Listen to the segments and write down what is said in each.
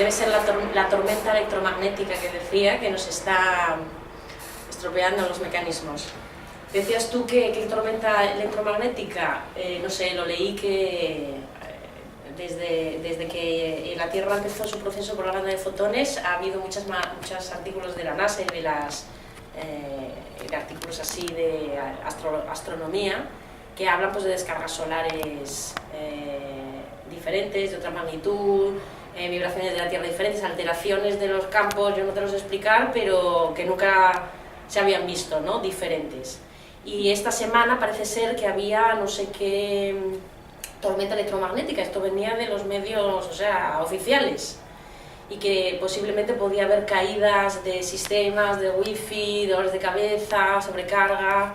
debe ser la tormenta electromagnética que decía, que nos está estropeando los mecanismos. Decías tú que tormenta electromagnética, no sé, lo leí que desde que la Tierra empezó su proceso por la banda de fotones ha habido muchos artículos de la NASA y de artículos así de astronomía que hablan pues de descargas solares diferentes, de otra magnitud, vibraciones de la Tierra diferentes, alteraciones de los campos, yo no te los sé explicar, pero que nunca se habían visto, ¿no? Diferentes. Y esta semana parece ser que había no sé qué tormenta electromagnética, esto venía de los medios, o sea, oficiales, y que posiblemente podía haber caídas de sistemas, de wifi, dolores de cabeza, sobrecarga.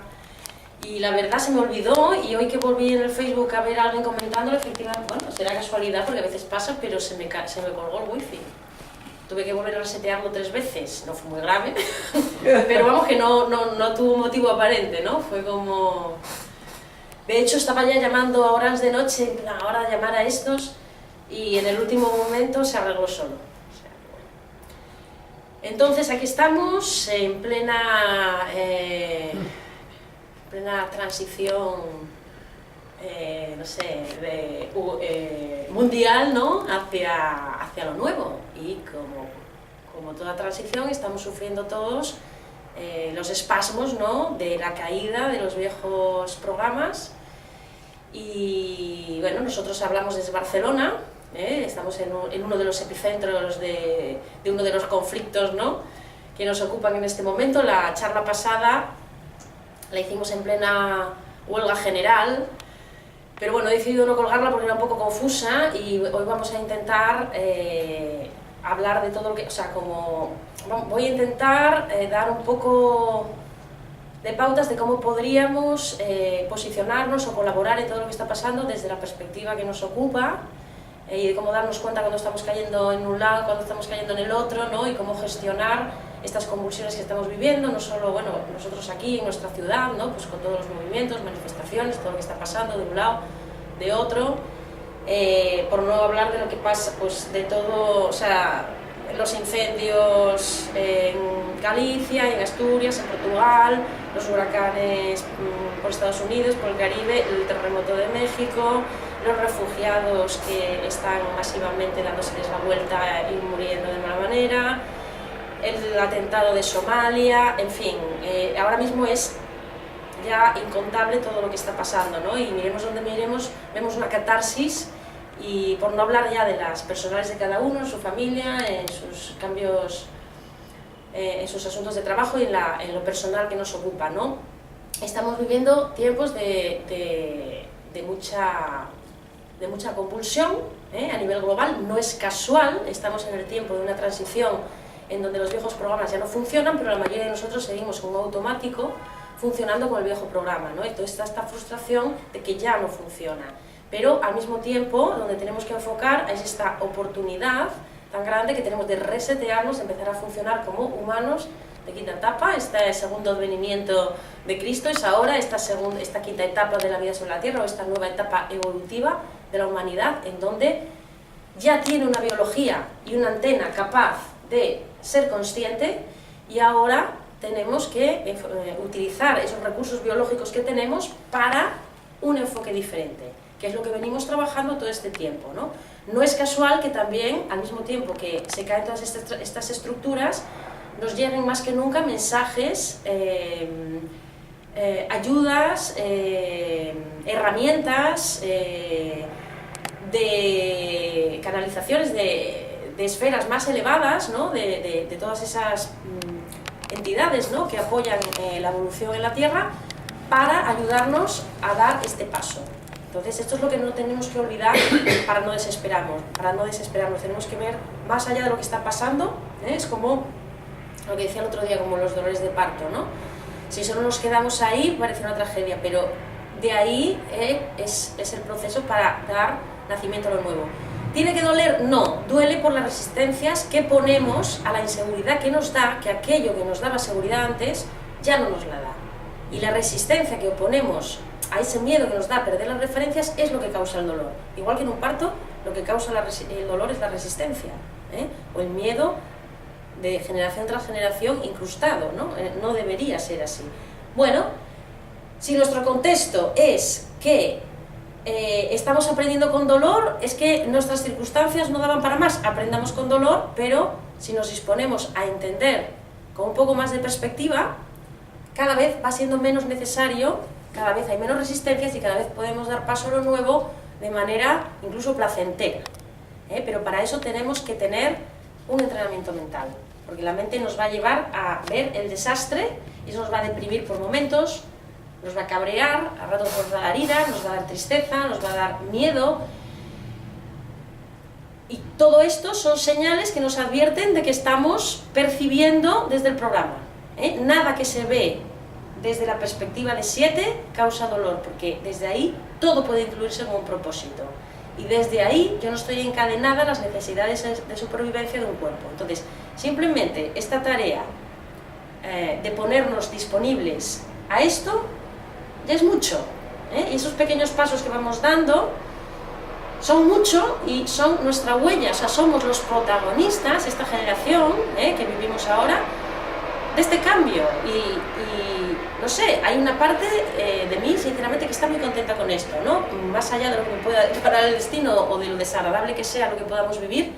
Y la verdad se me olvidó, y hoy que volví en el Facebook a ver a alguien comentándolo, efectivamente, bueno, será casualidad porque a veces pasa, pero se me colgó el wifi. Tuve que volver a resetearlo 3 veces, no fue muy grave, pero vamos que no tuvo motivo aparente, ¿no? Fue como... De hecho estaba ya llamando a horas de noche, en plan, hora de llamar a estos, y en el último momento se arregló solo. O sea, bueno. Entonces aquí estamos en plena transición, no sé, mundial, ¿no? hacia lo nuevo, y como toda transición estamos sufriendo todos los espasmos, ¿no? De la caída de los viejos programas. Y bueno, nosotros hablamos desde Barcelona, estamos en uno de los epicentros de uno de los conflictos, ¿no? Que nos ocupan en este momento. La charla pasada la hicimos en plena huelga general, pero bueno, he decidido no colgarla porque era un poco confusa, y hoy vamos a intentar hablar de todo lo que... O sea, voy a intentar dar un poco de pautas de cómo podríamos posicionarnos o colaborar en todo lo que está pasando desde la perspectiva que nos ocupa, y de cómo darnos cuenta cuando estamos cayendo en un lado, cuando estamos cayendo en el otro, ¿no? Y cómo gestionar estas convulsiones que estamos viviendo, no solo, bueno, nosotros aquí en nuestra ciudad, ¿no? Pues con todos los movimientos, manifestaciones, todo lo que está pasando de un lado, de otro, por no hablar de lo que pasa, pues de todo, o sea, los incendios en Galicia, en Asturias, en Portugal, los huracanes por Estados Unidos, por el Caribe, el terremoto de México, los refugiados que están masivamente dándoseles la vuelta y muriendo de mala manera, el atentado de Somalia, en fin, ahora mismo es ya incontable todo lo que está pasando, ¿no? Y miremos donde miremos, vemos una catarsis, y por no hablar ya de las personales de cada uno, en su familia, en sus cambios, en sus asuntos de trabajo y en lo personal que nos ocupa, ¿no? Estamos viviendo tiempos de mucha convulsión a nivel global. No es casual, estamos en el tiempo de una transición en donde los viejos programas ya no funcionan, pero la mayoría de nosotros seguimos con un automático funcionando con el viejo programa, ¿no? Entonces está esta frustración de que ya no funciona, pero al mismo tiempo donde tenemos que enfocar es esta oportunidad tan grande que tenemos de resetearnos, de empezar a funcionar como humanos de quinta etapa. Este segundo advenimiento de Cristo es ahora, esta quinta etapa de la vida sobre la Tierra, o esta nueva etapa evolutiva de la humanidad, en donde ya tiene una biología y una antena capaz de ser consciente, y ahora tenemos que utilizar esos recursos biológicos que tenemos para un enfoque diferente, que es lo que venimos trabajando todo este tiempo, ¿no? No es casual que también, al mismo tiempo que se caen todas estas estructuras, nos lleguen más que nunca mensajes, ayudas, herramientas, de canalizaciones de esferas más elevadas, ¿no? de todas esas entidades, ¿no? Que apoyan la evolución en la Tierra, para ayudarnos a dar este paso. Entonces esto es lo que no tenemos que olvidar para no desesperarnos, tenemos que ver más allá de lo que está pasando, es como lo que decía el otro día, como los dolores de parto, ¿no? Si solo nos quedamos ahí parece una tragedia, pero de ahí es el proceso para dar nacimiento a lo nuevo. ¿Tiene que doler? No, duele por las resistencias que ponemos a la inseguridad que nos da, que aquello que nos daba seguridad antes ya no nos la da. Y la resistencia que oponemos a ese miedo que nos da a perder las referencias es lo que causa el dolor. Igual que en un parto, lo que causa el dolor es la resistencia. o el miedo de generación tras generación incrustado, ¿no? No debería ser así. Bueno, si nuestro contexto es que estamos aprendiendo con dolor, es que nuestras circunstancias no daban para más, aprendamos con dolor, pero si nos disponemos a entender con un poco más de perspectiva, cada vez va siendo menos necesario, cada vez hay menos resistencias y cada vez podemos dar paso a lo nuevo de manera incluso placentera. Pero para eso tenemos que tener un entrenamiento mental, porque la mente nos va a llevar a ver el desastre y eso nos va a deprimir por momentos, nos va a cabrear, a ratos nos va a dar ira, nos va a dar tristeza, nos va a dar miedo. Y todo esto son señales que nos advierten de que estamos percibiendo desde el programa. Nada que se ve desde la perspectiva de 7 causa dolor, porque desde ahí todo puede incluirse en un propósito. Y desde ahí yo no estoy encadenada a las necesidades de supervivencia de un cuerpo. Entonces, simplemente esta tarea de ponernos disponibles a esto ya es mucho, y esos pequeños pasos que vamos dando son mucho y son nuestra huella, o sea, somos los protagonistas, esta generación que vivimos ahora, de este cambio. Y no sé, hay una parte de mí, sinceramente, que está muy contenta con esto, ¿no? Más allá de lo que me pueda deparar el destino o de lo desagradable que sea lo que podamos vivir,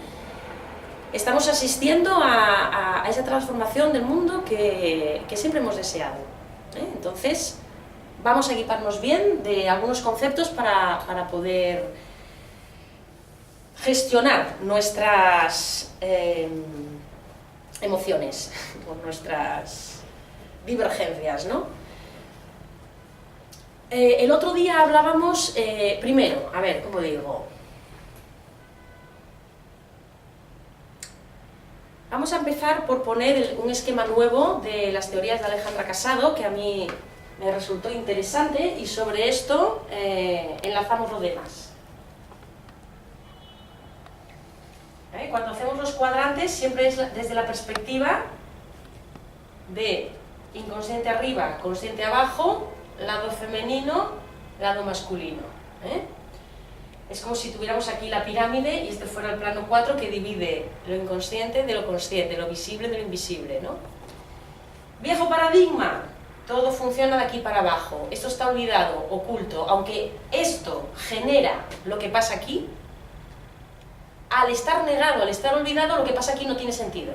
estamos asistiendo a esa transformación del mundo que siempre hemos deseado. Entonces, vamos a equiparnos bien de algunos conceptos para poder gestionar nuestras emociones, o nuestras divergencias, ¿no? El otro día hablábamos, primero, a ver, ¿cómo digo? Vamos a empezar por poner un esquema nuevo de las teorías de Alejandra Casado, que a mí me resultó interesante, y sobre esto enlazamos lo demás. Cuando hacemos los cuadrantes siempre es desde la perspectiva de inconsciente arriba, consciente abajo, lado femenino, lado masculino. Es como si tuviéramos aquí la pirámide y este fuera el plano 4 que divide lo inconsciente de lo consciente, lo visible de lo invisible, ¿no? Viejo paradigma, todo funciona de aquí para abajo, esto está olvidado, oculto, aunque esto genera lo que pasa aquí, al estar negado, al estar olvidado, lo que pasa aquí no tiene sentido.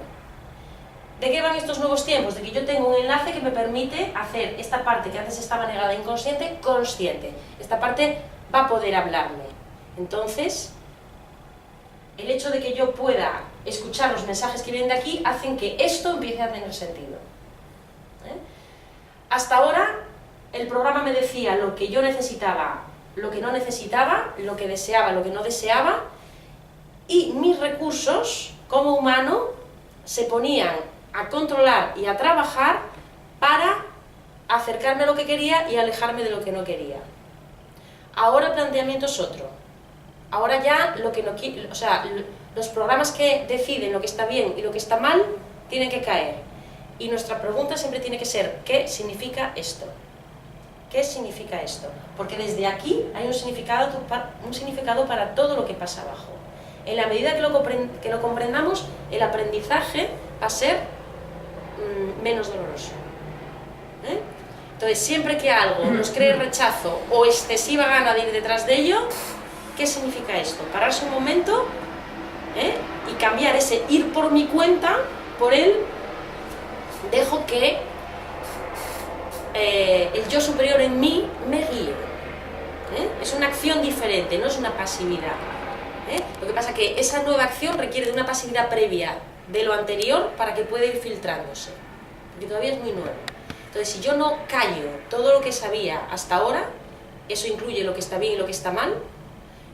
¿De qué van estos nuevos tiempos? De que yo tengo un enlace que me permite hacer esta parte que antes estaba negada inconsciente, consciente. Esta parte va a poder hablarme. Entonces, el hecho de que yo pueda escuchar los mensajes que vienen de aquí hacen que esto empiece a tener sentido. Hasta ahora, el programa me decía lo que yo necesitaba, lo que no necesitaba, lo que deseaba, lo que no deseaba, y mis recursos como humano se ponían a controlar y a trabajar para acercarme a lo que quería y alejarme de lo que no quería. Ahora el planteamiento es otro. Ahora ya lo que no, o sea, los programas que deciden lo que está bien y lo que está mal tienen que caer. Y nuestra pregunta siempre tiene que ser, ¿qué significa esto? ¿Qué significa esto? Porque desde aquí hay un significado para todo lo que pasa abajo. En la medida que lo comprendamos, el aprendizaje va a ser menos doloroso. Entonces, siempre que algo nos cree rechazo o excesiva gana de ir detrás de ello, ¿qué significa esto? Pararse un momento y cambiar ese ir por mi cuenta por el dejo que el yo superior en mí me guíe. Es una acción diferente, no es una pasividad. Lo que pasa es que esa nueva acción requiere de una pasividad previa de lo anterior para que pueda ir filtrándose, porque todavía es muy nuevo. Entonces, si yo no callo todo lo que sabía hasta ahora, eso incluye lo que está bien y lo que está mal,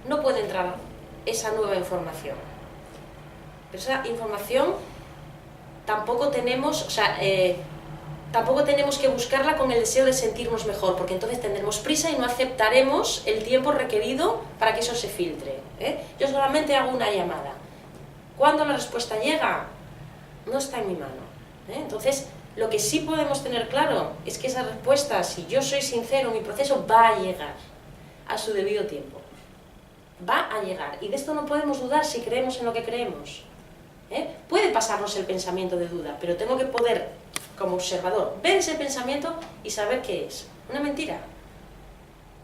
no puede entrar esa nueva información. Pero esa información tampoco tenemos, tampoco tenemos que buscarla con el deseo de sentirnos mejor, porque entonces tendremos prisa y no aceptaremos el tiempo requerido para que eso se filtre. Yo solamente hago una llamada. Cuando la respuesta llega, no está en mi mano. Entonces, lo que sí podemos tener claro es que esa respuesta, si yo soy sincero, mi proceso va a llegar a su debido tiempo. Va a llegar. Y de esto no podemos dudar si creemos en lo que creemos. Puede pasarnos el pensamiento de duda, pero tengo que poder, como observador, ver ese pensamiento y saber qué es. Una mentira.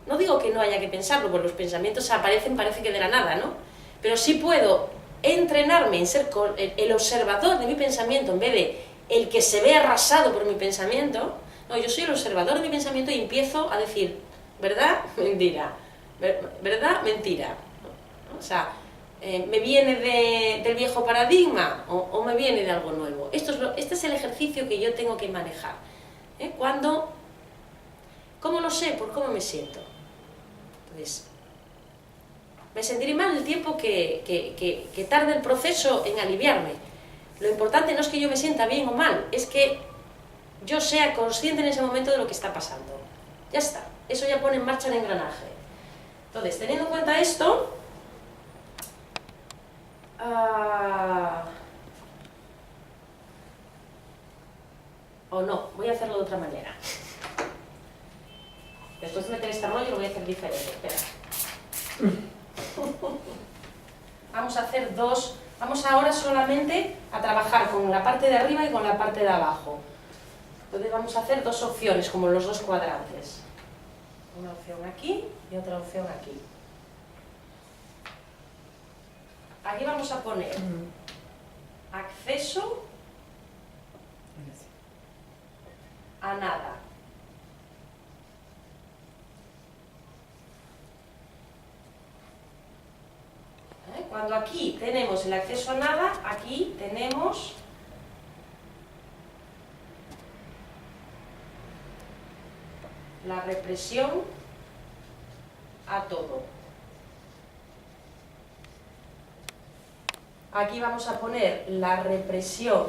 No digo que no haya que pensarlo, porque los pensamientos aparecen, parece que de la nada, ¿no? Pero sí puedo entrenarme en ser el observador de mi pensamiento en vez de el que se ve arrasado por mi pensamiento. No, yo soy el observador de mi pensamiento y empiezo a decir, ¿verdad? Mentira. ¿Verdad? Mentira. O sea, ¿me viene del viejo paradigma o me viene de algo nuevo? Este es el ejercicio que yo tengo que manejar. ¿Cómo lo sé? Por cómo me siento. Entonces, me sentiré mal el tiempo que tarde el proceso en aliviarme. Lo importante no es que yo me sienta bien o mal, es que yo sea consciente en ese momento de lo que está pasando. Ya está, eso ya pone en marcha el engranaje. Entonces, teniendo en cuenta esto, o no, voy a hacerlo de otra manera. Después de meter este rollo lo voy a hacer diferente. Espera. Vamos ahora solamente a trabajar con la parte de arriba y con la parte de abajo. Entonces vamos a hacer dos opciones, como los dos cuadrantes. Una opción aquí y otra opción aquí. Aquí vamos a poner acceso a nada. Cuando aquí tenemos el acceso a nada, aquí tenemos la represión a todo. Aquí vamos a poner la represión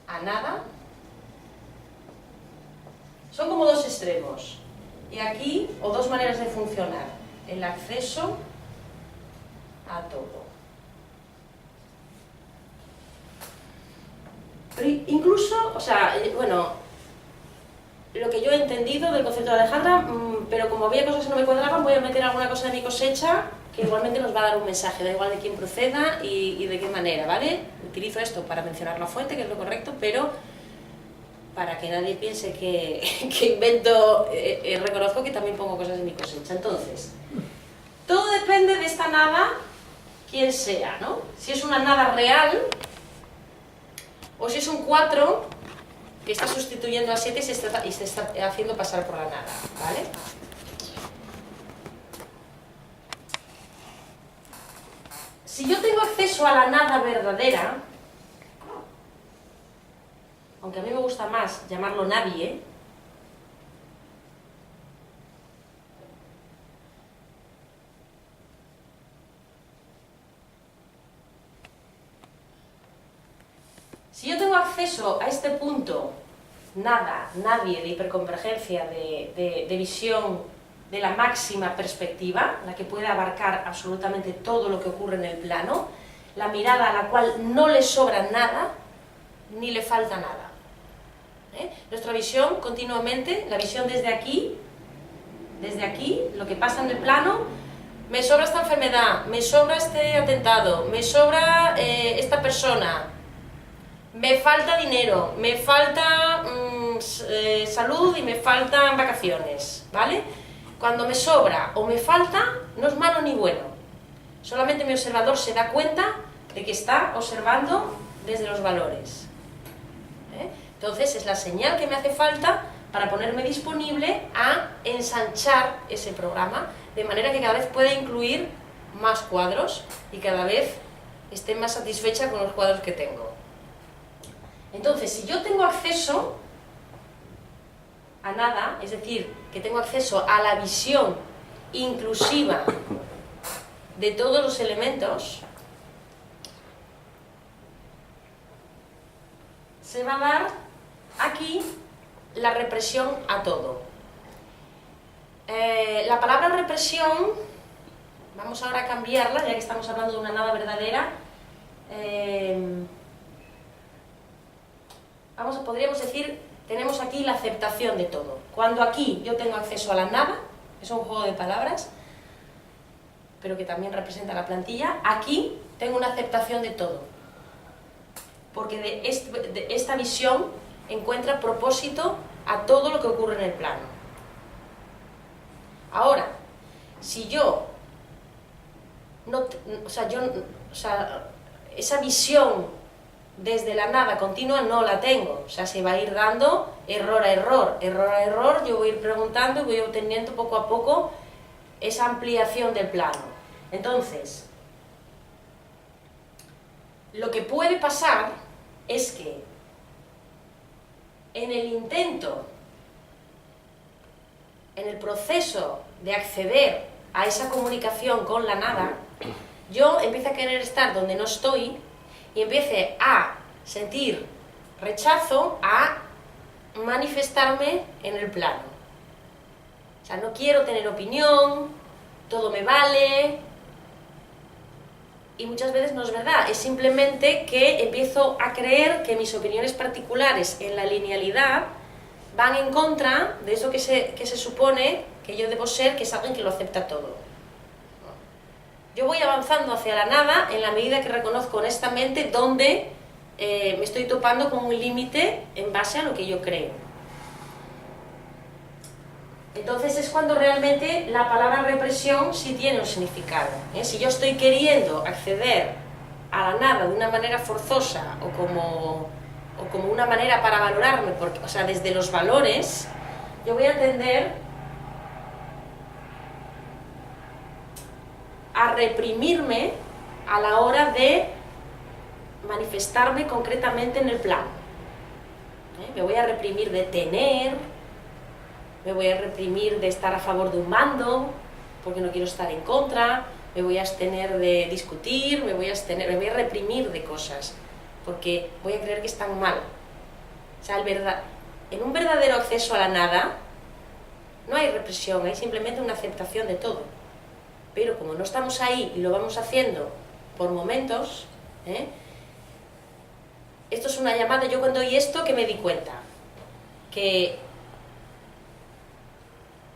a nada. Son como dos extremos. Y aquí, o dos maneras de funcionar, el acceso a todo. Pero incluso, o sea, bueno, lo que yo he entendido del concepto de Alejandra, pero como había cosas que no me cuadraban, voy a meter alguna cosa de mi cosecha que igualmente nos va a dar un mensaje, da igual de quién proceda y de qué manera, ¿vale? Utilizo esto para mencionar la fuente, que es lo correcto, pero para que nadie piense que invento, reconozco que también pongo cosas de mi cosecha. Entonces, todo depende de esta nada, quién sea, ¿no? Si es una nada real, o si es un 4 que está sustituyendo a 7 y se está haciendo pasar por la nada, ¿vale? Si yo tengo acceso a la nada verdadera, aunque a mí me gusta más llamarlo nadie, si yo tengo acceso a este punto, nada, nadie, de hiperconvergencia, de visión de la máxima perspectiva, la que puede abarcar absolutamente todo lo que ocurre en el plano, la mirada a la cual no le sobra nada, ni le falta nada. Nuestra visión continuamente, la visión desde aquí, lo que pasa en el plano, me sobra esta enfermedad, me sobra este atentado, me sobra esta persona, me falta dinero, me falta salud y me faltan vacaciones, ¿vale? Cuando me sobra o me falta, no es malo ni bueno. Solamente mi observador se da cuenta de que está observando desde los valores. Entonces es la señal que me hace falta para ponerme disponible a ensanchar ese programa, de manera que cada vez pueda incluir más cuadros y cada vez esté más satisfecha con los cuadros que tengo. Entonces, si yo tengo acceso a nada, es decir, que tengo acceso a la visión inclusiva de todos los elementos, se va a dar aquí la represión a todo. La palabra represión, vamos ahora a cambiarla, ya que estamos hablando de una nada verdadera. Podríamos decir, tenemos aquí la aceptación de todo. Cuando aquí yo tengo acceso a la nada, es un juego de palabras, pero que también representa la plantilla, aquí tengo una aceptación de todo. Porque de esta visión encuentra propósito a todo lo que ocurre en el plano. Ahora, si yo esa visión desde la nada continua no la tengo, o sea, se va a ir dando error a error, error a error, yo voy a ir preguntando y voy obteniendo poco a poco esa ampliación del plano. Entonces, lo que puede pasar es que en el intento, en el proceso de acceder a esa comunicación con la nada, yo empiezo a querer estar donde no estoy y empiece a sentir rechazo a manifestarme en el plano. O sea, no quiero tener opinión, todo me vale, y muchas veces no es verdad, es simplemente que empiezo a creer que mis opiniones particulares en la linealidad van en contra de eso que se supone que yo debo ser, que es alguien que lo acepta todo. Yo voy avanzando hacia la nada en la medida que reconozco honestamente dónde me estoy topando con un límite en base a lo que yo creo. Entonces es cuando realmente la palabra represión sí tiene un significado. Si yo estoy queriendo acceder a la nada de una manera forzosa o como una manera para valorarme, porque, o sea, desde los valores, yo voy a tender a reprimirme a la hora de manifestarme concretamente en el plano. Me voy a reprimir de tener, me voy a reprimir de estar a favor de un bando, porque no quiero estar en contra, me voy a abstener de discutir, me voy a reprimir de cosas, porque voy a creer que están mal. O sea, en un verdadero acceso a la nada, no hay represión, hay simplemente una aceptación de todo. Pero como no estamos ahí y lo vamos haciendo por momentos, esto es una llamada. Yo cuando oí esto, que me di cuenta que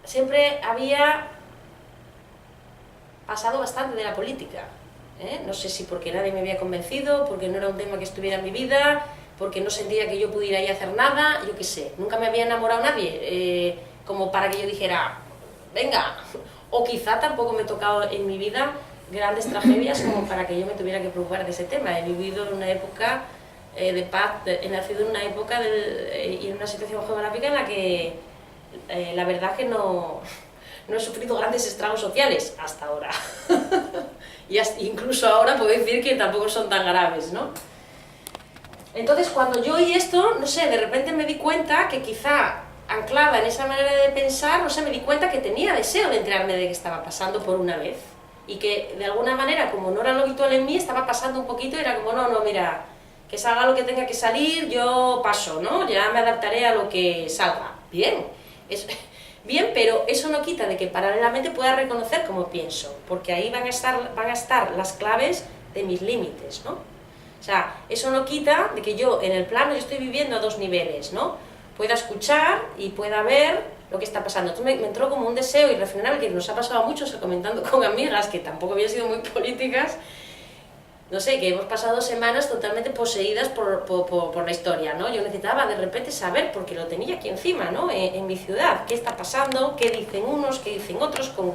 siempre había pasado bastante de la política, no sé si porque nadie me había convencido, porque no era un tema que estuviera en mi vida, porque no sentía que yo pudiera ir a hacer nada, yo qué sé, nunca me había enamorado nadie, como para que yo dijera, venga, o quizá tampoco me he tocado en mi vida grandes tragedias como para que yo me tuviera que preocupar de ese tema. He vivido en una época de paz, he nacido en una época y en una situación geográfica en la que la verdad que no he sufrido grandes estragos sociales hasta ahora. Y incluso ahora puedo decir que tampoco son tan graves, ¿no? Entonces, cuando yo oí esto, no sé, de repente me di cuenta que quizá anclada en esa manera de pensar, no sé, me di cuenta que tenía deseo de enterarme de qué estaba pasando por una vez. Y que de alguna manera, como no era lo habitual en mí, estaba pasando un poquito y era como, no, mira, que salga lo que tenga que salir, yo paso, ¿no? Ya me adaptaré a lo que salga. Bien, bien, pero eso no quita de que paralelamente pueda reconocer cómo pienso, porque ahí van a estar las claves de mis límites, ¿no? O sea, eso no quita de que yo en el plano yo estoy viviendo a dos niveles, ¿no? Pueda escuchar y pueda ver lo que está pasando. Entonces me entró como un deseo irrefrenable que nos ha pasado a muchos comentando con amigas que tampoco habían sido muy políticas, no sé, que hemos pasado semanas totalmente poseídas por la historia, ¿no? Yo necesitaba de repente saber, porque lo tenía aquí encima, ¿no? En mi ciudad, qué está pasando, qué dicen unos, qué dicen otros, con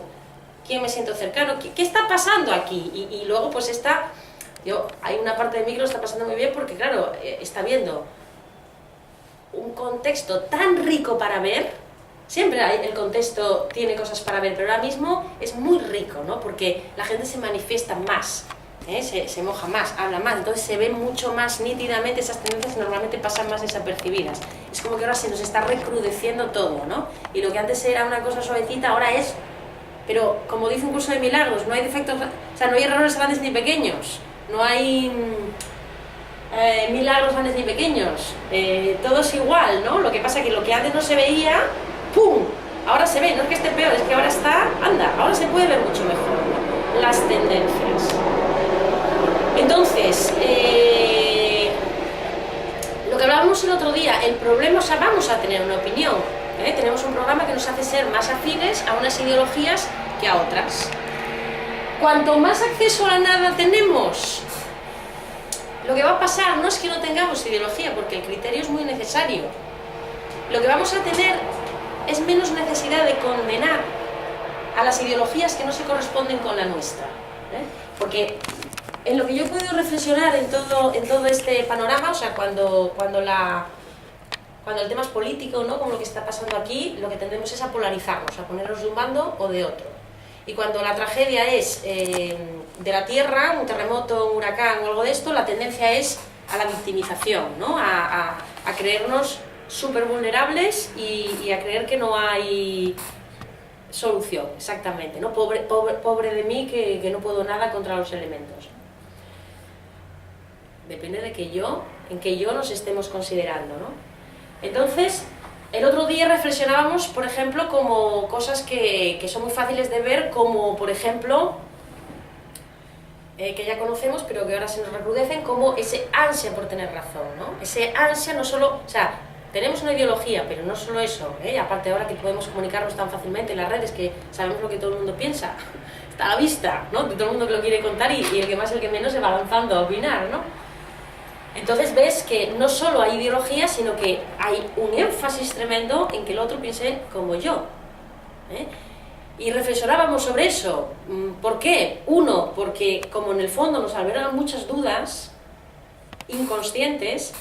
quién me siento cercano, qué está pasando aquí. Y luego pues hay una parte de mí que lo está pasando muy bien porque claro, está viendo un contexto tan rico para ver. Siempre el contexto tiene cosas para ver, pero ahora mismo es muy rico, ¿no? Porque la gente se manifiesta más, se moja más, habla más, entonces se ven mucho más nítidamente esas tendencias, normalmente pasan más desapercibidas. Es como que ahora se nos está recrudeciendo todo, ¿no? Y lo que antes era una cosa suavecita, ahora es... Pero, como dice un curso de milagros, no hay defectos, o sea, no hay errores grandes ni pequeños, no hay milagros grandes ni pequeños, todo es igual, ¿no? Lo que pasa es que lo que antes no se veía, ¡pum!, ahora se ve, no es que esté peor, es que ahora ahora se puede ver mucho mejor, ¿no?, las tendencias. Entonces, lo que hablábamos el otro día, el problema, o sea, vamos a tener una opinión, tenemos un programa que nos hace ser más afines a unas ideologías que a otras. Cuanto más acceso a la nada tenemos, lo que va a pasar no es que no tengamos ideología, porque el criterio es muy necesario. Lo que vamos a tener es menos necesidad de condenar a las ideologías que no se corresponden con la nuestra, ¿eh? Porque en lo que yo he podido reflexionar en todo este panorama, o sea, cuando el tema es político, ¿no?, como lo que está pasando aquí, lo que tendemos es a polarizarnos, a ponernos de un bando o de otro. Y cuando la tragedia es de la tierra, un terremoto, un huracán o algo de esto, la tendencia es a la victimización, ¿no?, a creernos súper vulnerables y a creer que no hay solución, exactamente, ¿no? Pobre de mí que no puedo nada contra los elementos. Depende de en que yo nos estemos considerando, ¿no? Entonces, el otro día reflexionábamos, por ejemplo, como cosas que son muy fáciles de ver, como, por ejemplo, que ya conocemos, pero que ahora se nos recrudecen, como ese ansia por tener razón, ¿no? Ese ansia no solo, o sea, tenemos una ideología, pero no solo eso, ¿eh? Aparte ahora que podemos comunicarnos tan fácilmente en las redes, que sabemos lo que todo el mundo piensa, está a la vista, ¿no?, de todo el mundo que lo quiere contar y el que más y el que menos se va lanzando a opinar, ¿no? Entonces ves que no solo hay ideología, sino que hay un énfasis tremendo en que el otro piense como yo, ¿eh? Y reflexionábamos sobre eso. ¿Por qué? Uno, porque como en el fondo nos albergan muchas dudas inconscientes,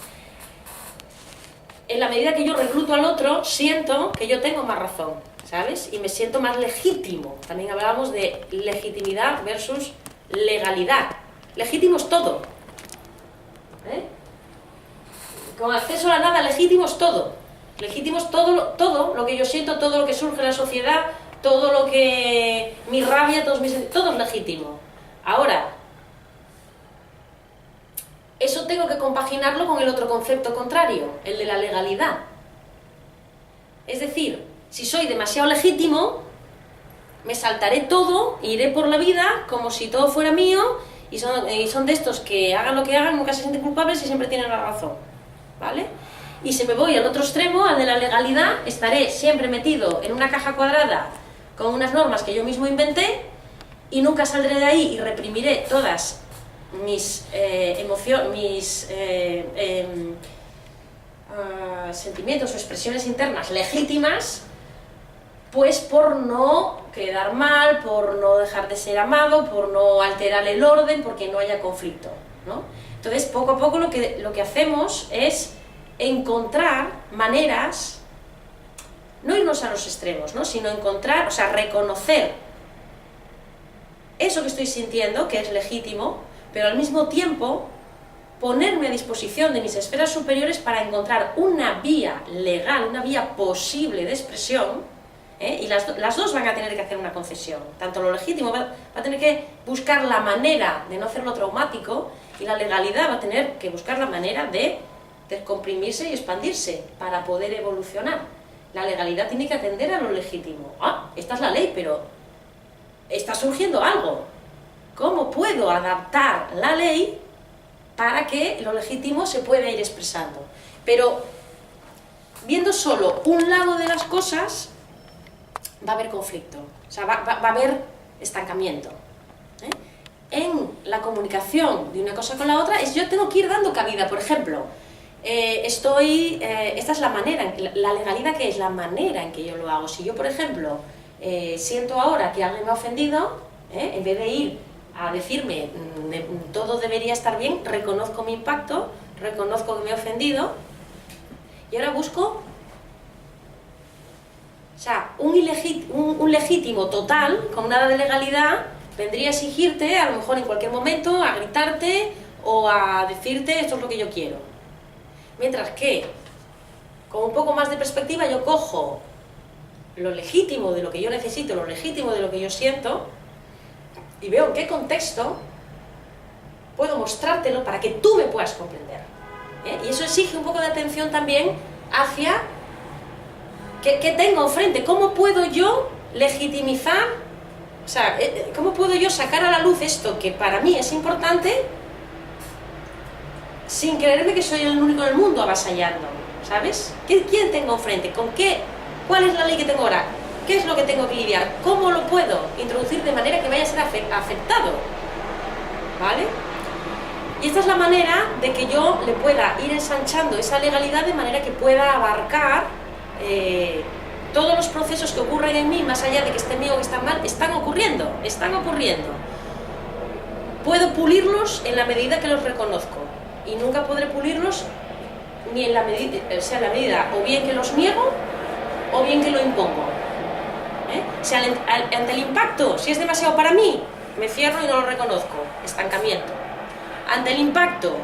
en la medida que yo recluto al otro, siento que yo tengo más razón, ¿sabes? Y me siento más legítimo. También hablábamos de legitimidad versus legalidad. Legítimo es todo, ¿eh? Con acceso a la nada, legítimo es todo. Legítimo es todo lo que yo siento, todo lo que surge en la sociedad, todo lo que... mi rabia, todo es legítimo. Ahora, eso tengo que compaginarlo con el otro concepto contrario, el de la legalidad. Es decir, si soy demasiado legítimo, me saltaré todo, iré por la vida como si todo fuera mío, y son de estos que hagan lo que hagan, nunca se sienten culpables y siempre tienen la razón, ¿vale? Y si me voy al otro extremo, al de la legalidad, estaré siempre metido en una caja cuadrada con unas normas que yo mismo inventé y nunca saldré de ahí y reprimiré todas mis sentimientos o expresiones internas legítimas, pues por no quedar mal, por no dejar de ser amado, por no alterar el orden, porque no haya conflicto, ¿no? Entonces, poco a poco lo que hacemos es encontrar maneras, no irnos a los extremos, ¿no?, sino encontrar, o sea, reconocer eso que estoy sintiendo, que es legítimo, pero al mismo tiempo ponerme a disposición de mis esferas superiores para encontrar una vía legal, una vía posible de expresión, ¿eh? Y las dos van a tener que hacer una concesión. Tanto lo legítimo va a tener que buscar la manera de no hacerlo traumático, y la legalidad va a tener que buscar la manera de descomprimirse y expandirse para poder evolucionar. La legalidad tiene que atender a lo legítimo. Ah, esta es la ley, pero está surgiendo algo. ¿Cómo puedo adaptar la ley para que lo legítimo se pueda ir expresando? Pero viendo solo un lado de las cosas, va a haber conflicto, o sea, va a haber estancamiento, ¿eh? En la comunicación de una cosa con la otra, yo tengo que ir dando cabida. Por ejemplo, esta es la manera, la legalidad, que es la manera en que yo lo hago. Si yo, por ejemplo, siento ahora que alguien me ha ofendido, en vez de ir a decirme todo debería estar bien, reconozco mi impacto, reconozco que me he ofendido, y ahora busco, o sea, un legítimo total, con nada de legalidad, vendría a exigirte, a lo mejor en cualquier momento, a gritarte o a decirte esto es lo que yo quiero. Mientras que, con un poco más de perspectiva, yo cojo lo legítimo de lo que yo necesito, lo legítimo de lo que yo siento, y veo en qué contexto puedo mostrártelo para que tú me puedas comprender, ¿eh? Y eso exige un poco de atención también hacia qué tengo enfrente, cómo puedo yo legitimizar, o sea, cómo puedo yo sacar a la luz esto que para mí es importante sin creerme que soy el único en el mundo avasallando, ¿sabes? ¿Quién tengo enfrente? ¿Con qué? ¿Cuál es la ley que tengo ahora? ¿Qué es lo que tengo que lidiar? ¿Cómo lo puedo introducir de manera que vaya a ser aceptado? ¿Vale? Y esta es la manera de que yo le pueda ir ensanchando esa legalidad de manera que pueda abarcar todos los procesos que ocurren en mí, más allá de que estén bien o que están mal, están ocurriendo. Puedo pulirlos en la medida que los reconozco, y nunca podré pulirlos ni en la medida, o bien que los niego o bien que lo impongo. Si ante el impacto, si es demasiado para mí, me cierro y no lo reconozco, estancamiento. Ante el impacto,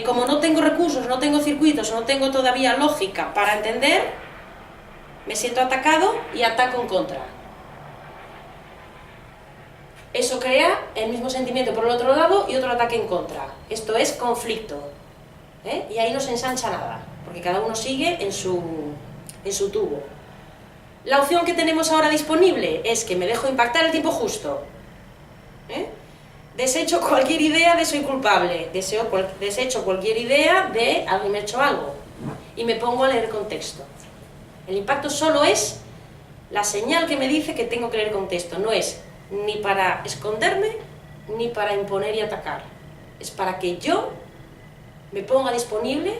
como no tengo recursos, no tengo circuitos, no tengo todavía lógica para entender, me siento atacado y ataco en contra. Eso crea el mismo sentimiento por el otro lado y otro ataque en contra. Esto es conflicto. Y ahí no se ensancha nada, porque cada uno sigue en su tubo. La opción que tenemos ahora disponible es que me dejo impactar el tiempo justo. Desecho cualquier idea de soy culpable, desecho cualquier idea de alguien me ha hecho algo y me pongo a leer contexto. El impacto solo es la señal que me dice que tengo que leer contexto, no es ni para esconderme ni para imponer y atacar, es para que yo me ponga disponible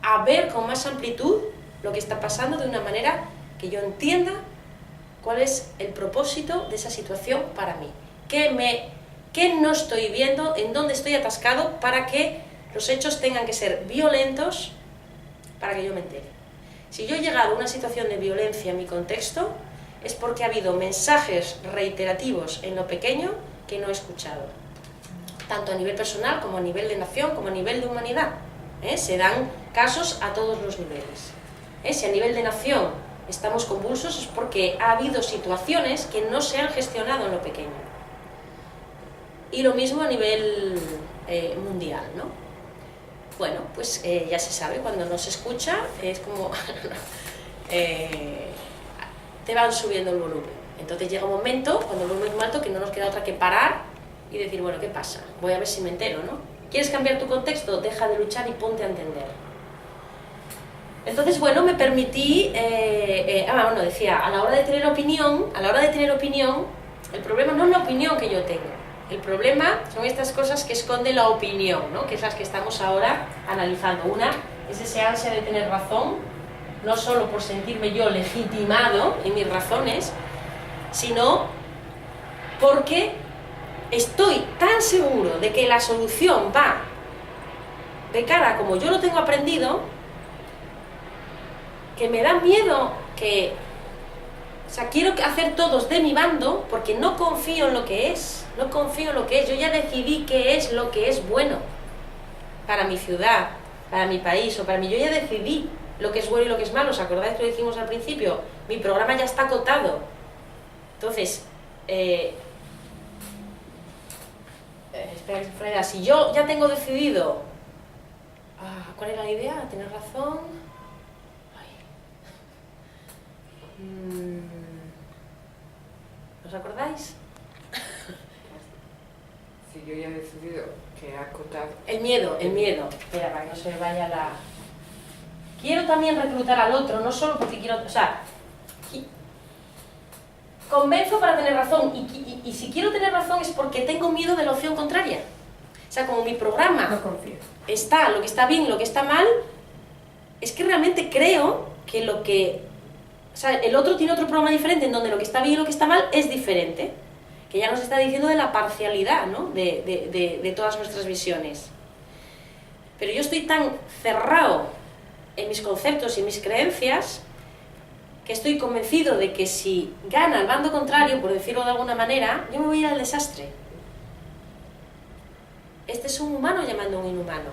a ver con más amplitud lo que está pasando de una manera que yo entienda cuál es el propósito de esa situación para mí, qué no estoy viendo, en dónde estoy atascado para que los hechos tengan que ser violentos para que yo me entere. Si yo he llegado a una situación de violencia en mi contexto, es porque ha habido mensajes reiterativos en lo pequeño que no he escuchado, tanto a nivel personal como a nivel de nación, como a nivel de humanidad. Se dan casos a todos los niveles. Si a nivel de nación estamos convulsos es porque ha habido situaciones que no se han gestionado en lo pequeño. Y lo mismo a nivel mundial, ¿no? Bueno, pues ya se sabe, cuando no se escucha es como te van subiendo el volumen. Entonces llega un momento, cuando el volumen es muy alto, que no nos queda otra que parar y decir, bueno, ¿qué pasa? Voy a ver si me entero, ¿no? ¿Quieres cambiar tu contexto? Deja de luchar y ponte a entender. Entonces, bueno, me permití, decía, a la hora de tener opinión, el problema no es la opinión que yo tengo. El problema son estas cosas que esconde la opinión, ¿no? Que es las que estamos ahora analizando. Una es ese ansia de tener razón, no solo por sentirme yo legitimado en mis razones, sino porque estoy tan seguro de que la solución va de cara a como yo lo tengo aprendido, que me da miedo que... O sea, quiero hacer todos de mi bando porque no confío en lo que es, yo ya decidí qué es lo que es bueno para mi ciudad, para mi país o para mí, yo ya decidí lo que es bueno y lo que es malo. ¿Os acordáis que lo dijimos al principio? Mi programa ya está acotado. Entonces, espera, Freda, si yo ya tengo decidido, ¿cuál era la idea? ¿Tener razón? ¿Os acordáis? Si yo ya he decidido que acotar... El miedo. Espera, para que no se me vaya la... Quiero también reclutar al otro, no solo porque quiero... O sea, convenzo para tener razón, y si quiero tener razón es porque tengo miedo de la opción contraria. O sea, como mi programa no confío. Está lo que está bien y lo que está mal, es que realmente creo que lo que... O sea, el otro tiene otro programa diferente en donde lo que está bien y lo que está mal es diferente, que ya nos está diciendo de la parcialidad, ¿no? de todas nuestras visiones. Pero yo estoy tan cerrado en mis conceptos y mis creencias que estoy convencido de que si gana el bando contrario, por decirlo de alguna manera, yo me voy a ir al desastre. Este es un humano llamando a un inhumano.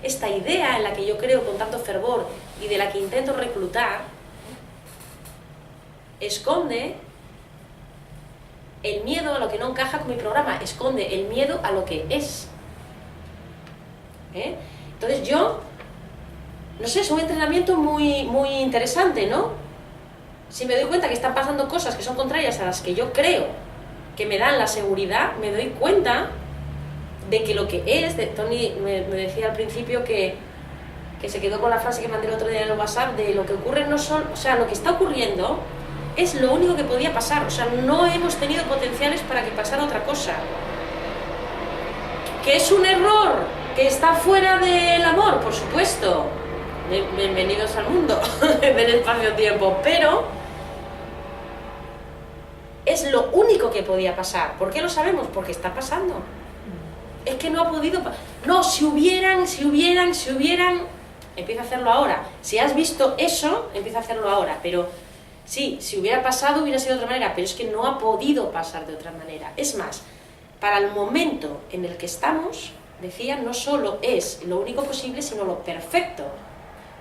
Esta idea en la que yo creo con tanto fervor y de la que intento reclutar esconde el miedo a lo que no encaja con mi programa, esconde el miedo a lo que es. Entonces yo, no sé, es un entrenamiento muy, muy interesante, ¿no? Si me doy cuenta que están pasando cosas que son contrarias a las que yo creo que me dan la seguridad, me doy cuenta de que lo que es, Tony me decía al principio que que se quedó con la frase que mandé el otro día en el WhatsApp de lo que ocurre no solo, o sea, lo que está ocurriendo es lo único que podía pasar, o sea, no hemos tenido potenciales para que pasara otra cosa. ¿Que es un error? ¿Que está fuera del amor? Por supuesto. Bienvenidos al mundo del espacio-tiempo, pero es lo único que podía pasar. ¿Por qué lo sabemos? Porque está pasando. Es que no ha podido... No, si hubieran... Empieza a hacerlo ahora. Si has visto eso, empieza a hacerlo ahora. Pero sí, si hubiera pasado, hubiera sido de otra manera. Pero es que no ha podido pasar de otra manera. Es más, para el momento en el que estamos, decía, no solo es lo único posible, sino lo perfecto.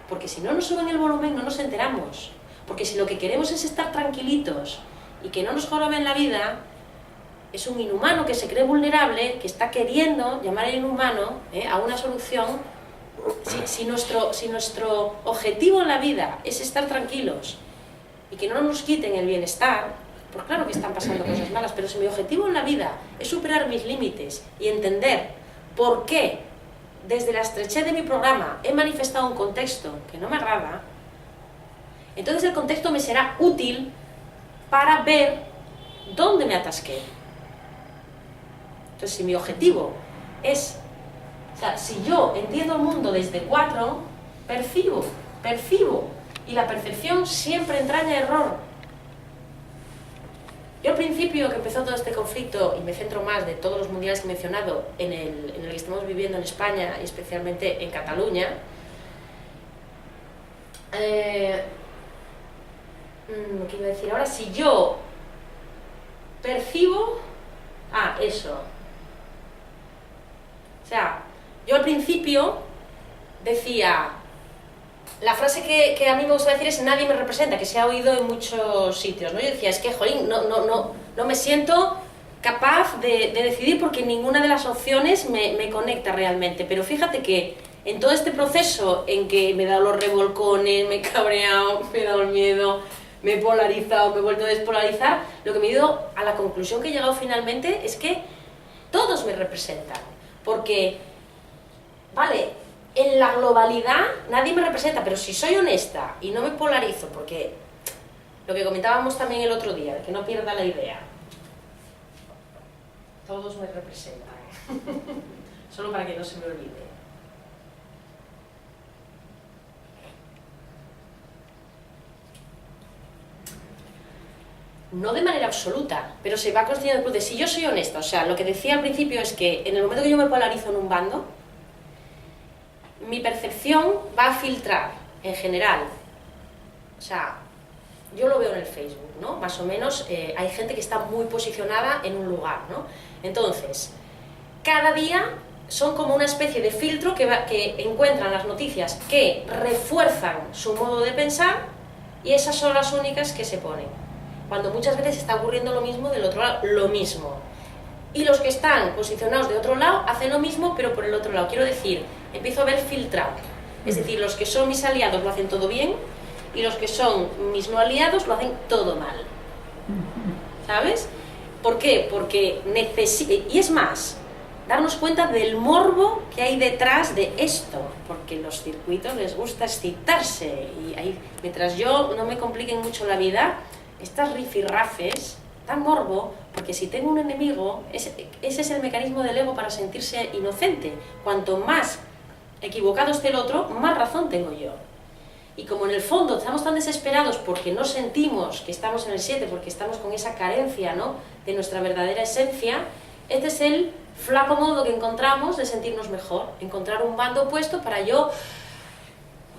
Porque si no nos suben el volumen, no nos enteramos. Porque si lo que queremos es estar tranquilitos y que no nos joroben la vida, es un inhumano que se cree vulnerable, que está queriendo llamar al inhumano a una solución. Si nuestro objetivo en la vida es estar tranquilos y que no nos quiten el bienestar, pues claro que están pasando cosas malas, pero si mi objetivo en la vida es superar mis límites y entender por qué desde la estrechez de mi programa he manifestado un contexto que no me agrada, entonces el contexto me será útil para ver dónde me atasqué. Entonces, si mi objetivo es, o sea, si yo entiendo el mundo desde 4, percibo, y la percepción siempre entraña error. Yo al principio que empezó todo este conflicto, y me centro más de todos los mundiales que he mencionado, en el que estamos viviendo en España, y especialmente en Cataluña, ¿qué iba a decir ahora? Si yo percibo... eso. O sea, yo al principio decía... La frase que a mí me gusta decir es nadie me representa, que se ha oído en muchos sitios, ¿no? Yo decía, es que, jolín, no me siento capaz de decidir porque ninguna de las opciones me conecta realmente. Pero fíjate que en todo este proceso en que me he dado los revolcones, me he cabreado, me he dado el miedo, me he polarizado, me he vuelto a despolarizar, lo que me he ido a la conclusión que he llegado finalmente es que todos me representan. Porque, vale, en la globalidad nadie me representa, pero si soy honesta y no me polarizo, porque lo que comentábamos también el otro día, que no pierda la idea, todos me representan, solo para que no se me olvide. No de manera absoluta, pero se va construyendo de si yo soy honesta. O sea, lo que decía al principio es que en el momento que yo me polarizo en un bando, mi percepción va a filtrar, en general. O sea, yo lo veo en el Facebook, ¿no? Más o menos hay gente que está muy posicionada en un lugar, ¿no? Entonces, cada día son como una especie de filtro que encuentran las noticias que refuerzan su modo de pensar y esas son las únicas que se ponen. Cuando muchas veces está ocurriendo lo mismo del otro lado, lo mismo. Y los que están posicionados de otro lado hacen lo mismo, pero por el otro lado. Quiero decir, empiezo a ver filtrado. Es decir, los que son mis aliados lo hacen todo bien y los que son mis no aliados lo hacen todo mal. ¿Sabes? ¿Por qué? Porque necesito... Y es más, darnos cuenta del morbo que hay detrás de esto. Porque los circuitos les gusta excitarse. Y ahí, mientras yo no me compliquen mucho la vida, estas rifirrafes dan morbo, porque si tengo un enemigo, ese es el mecanismo del ego para sentirse inocente. Cuanto más equivocado esté el otro, más razón tengo yo. Y como en el fondo estamos tan desesperados porque no sentimos que estamos en el 7, porque estamos con esa carencia, ¿no?, de nuestra verdadera esencia, este es el flaco modo que encontramos de sentirnos mejor, encontrar un bando opuesto para yo,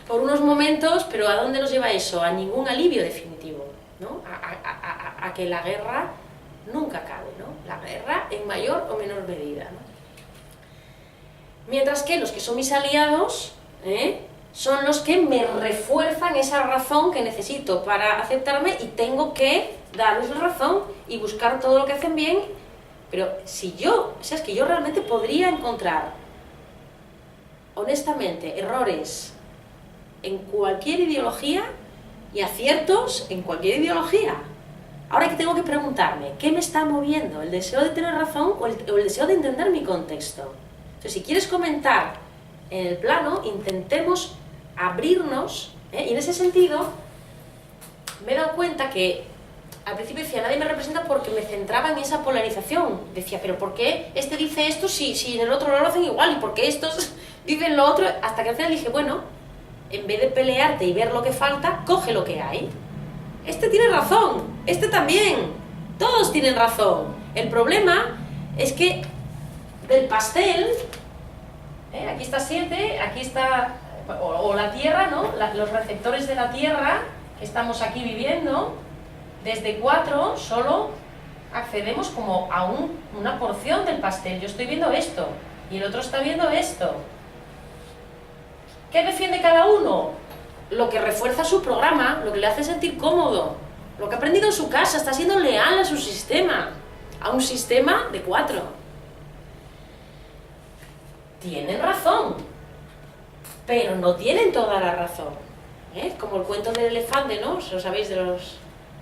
por unos momentos, pero ¿a dónde nos lleva eso? A ningún alivio definitivo, ¿no? A que la guerra nunca acabe, ¿no? La guerra en mayor o menor medida, ¿no? Mientras que los que son mis aliados, son los que me refuerzan esa razón que necesito para aceptarme y tengo que darles la razón y buscar todo lo que hacen bien. Pero si yo, o sea, es que yo realmente podría encontrar, honestamente, errores en cualquier ideología y aciertos en cualquier ideología. Ahora que tengo que preguntarme, ¿qué me está moviendo? ¿El deseo de tener razón o el deseo de entender mi contexto? Entonces, si quieres comentar en el plano, intentemos abrirnos, y en ese sentido me he dado cuenta que al principio decía, nadie me representa porque me centraba en esa polarización. Decía, pero ¿por qué este dice esto si en el otro no lo hacen igual? ¿Y por qué estos dicen lo otro? Hasta que al final dije, bueno, en vez de pelearte y ver lo que falta, coge lo que hay. Este tiene razón, este también, todos tienen razón. El problema es que del pastel, aquí está 7, aquí está, o la Tierra, ¿no? Los receptores de la Tierra, que estamos aquí viviendo, desde 4 solo accedemos como a una porción del pastel. Yo estoy viendo esto, y el otro está viendo esto. ¿Qué defiende cada uno? Lo que refuerza su programa, lo que le hace sentir cómodo, lo que ha aprendido en su casa, está siendo leal a su sistema, a un sistema de 4. Tienen razón, pero no tienen toda la razón. Como el cuento del elefante, ¿no? ¿Lo sabéis?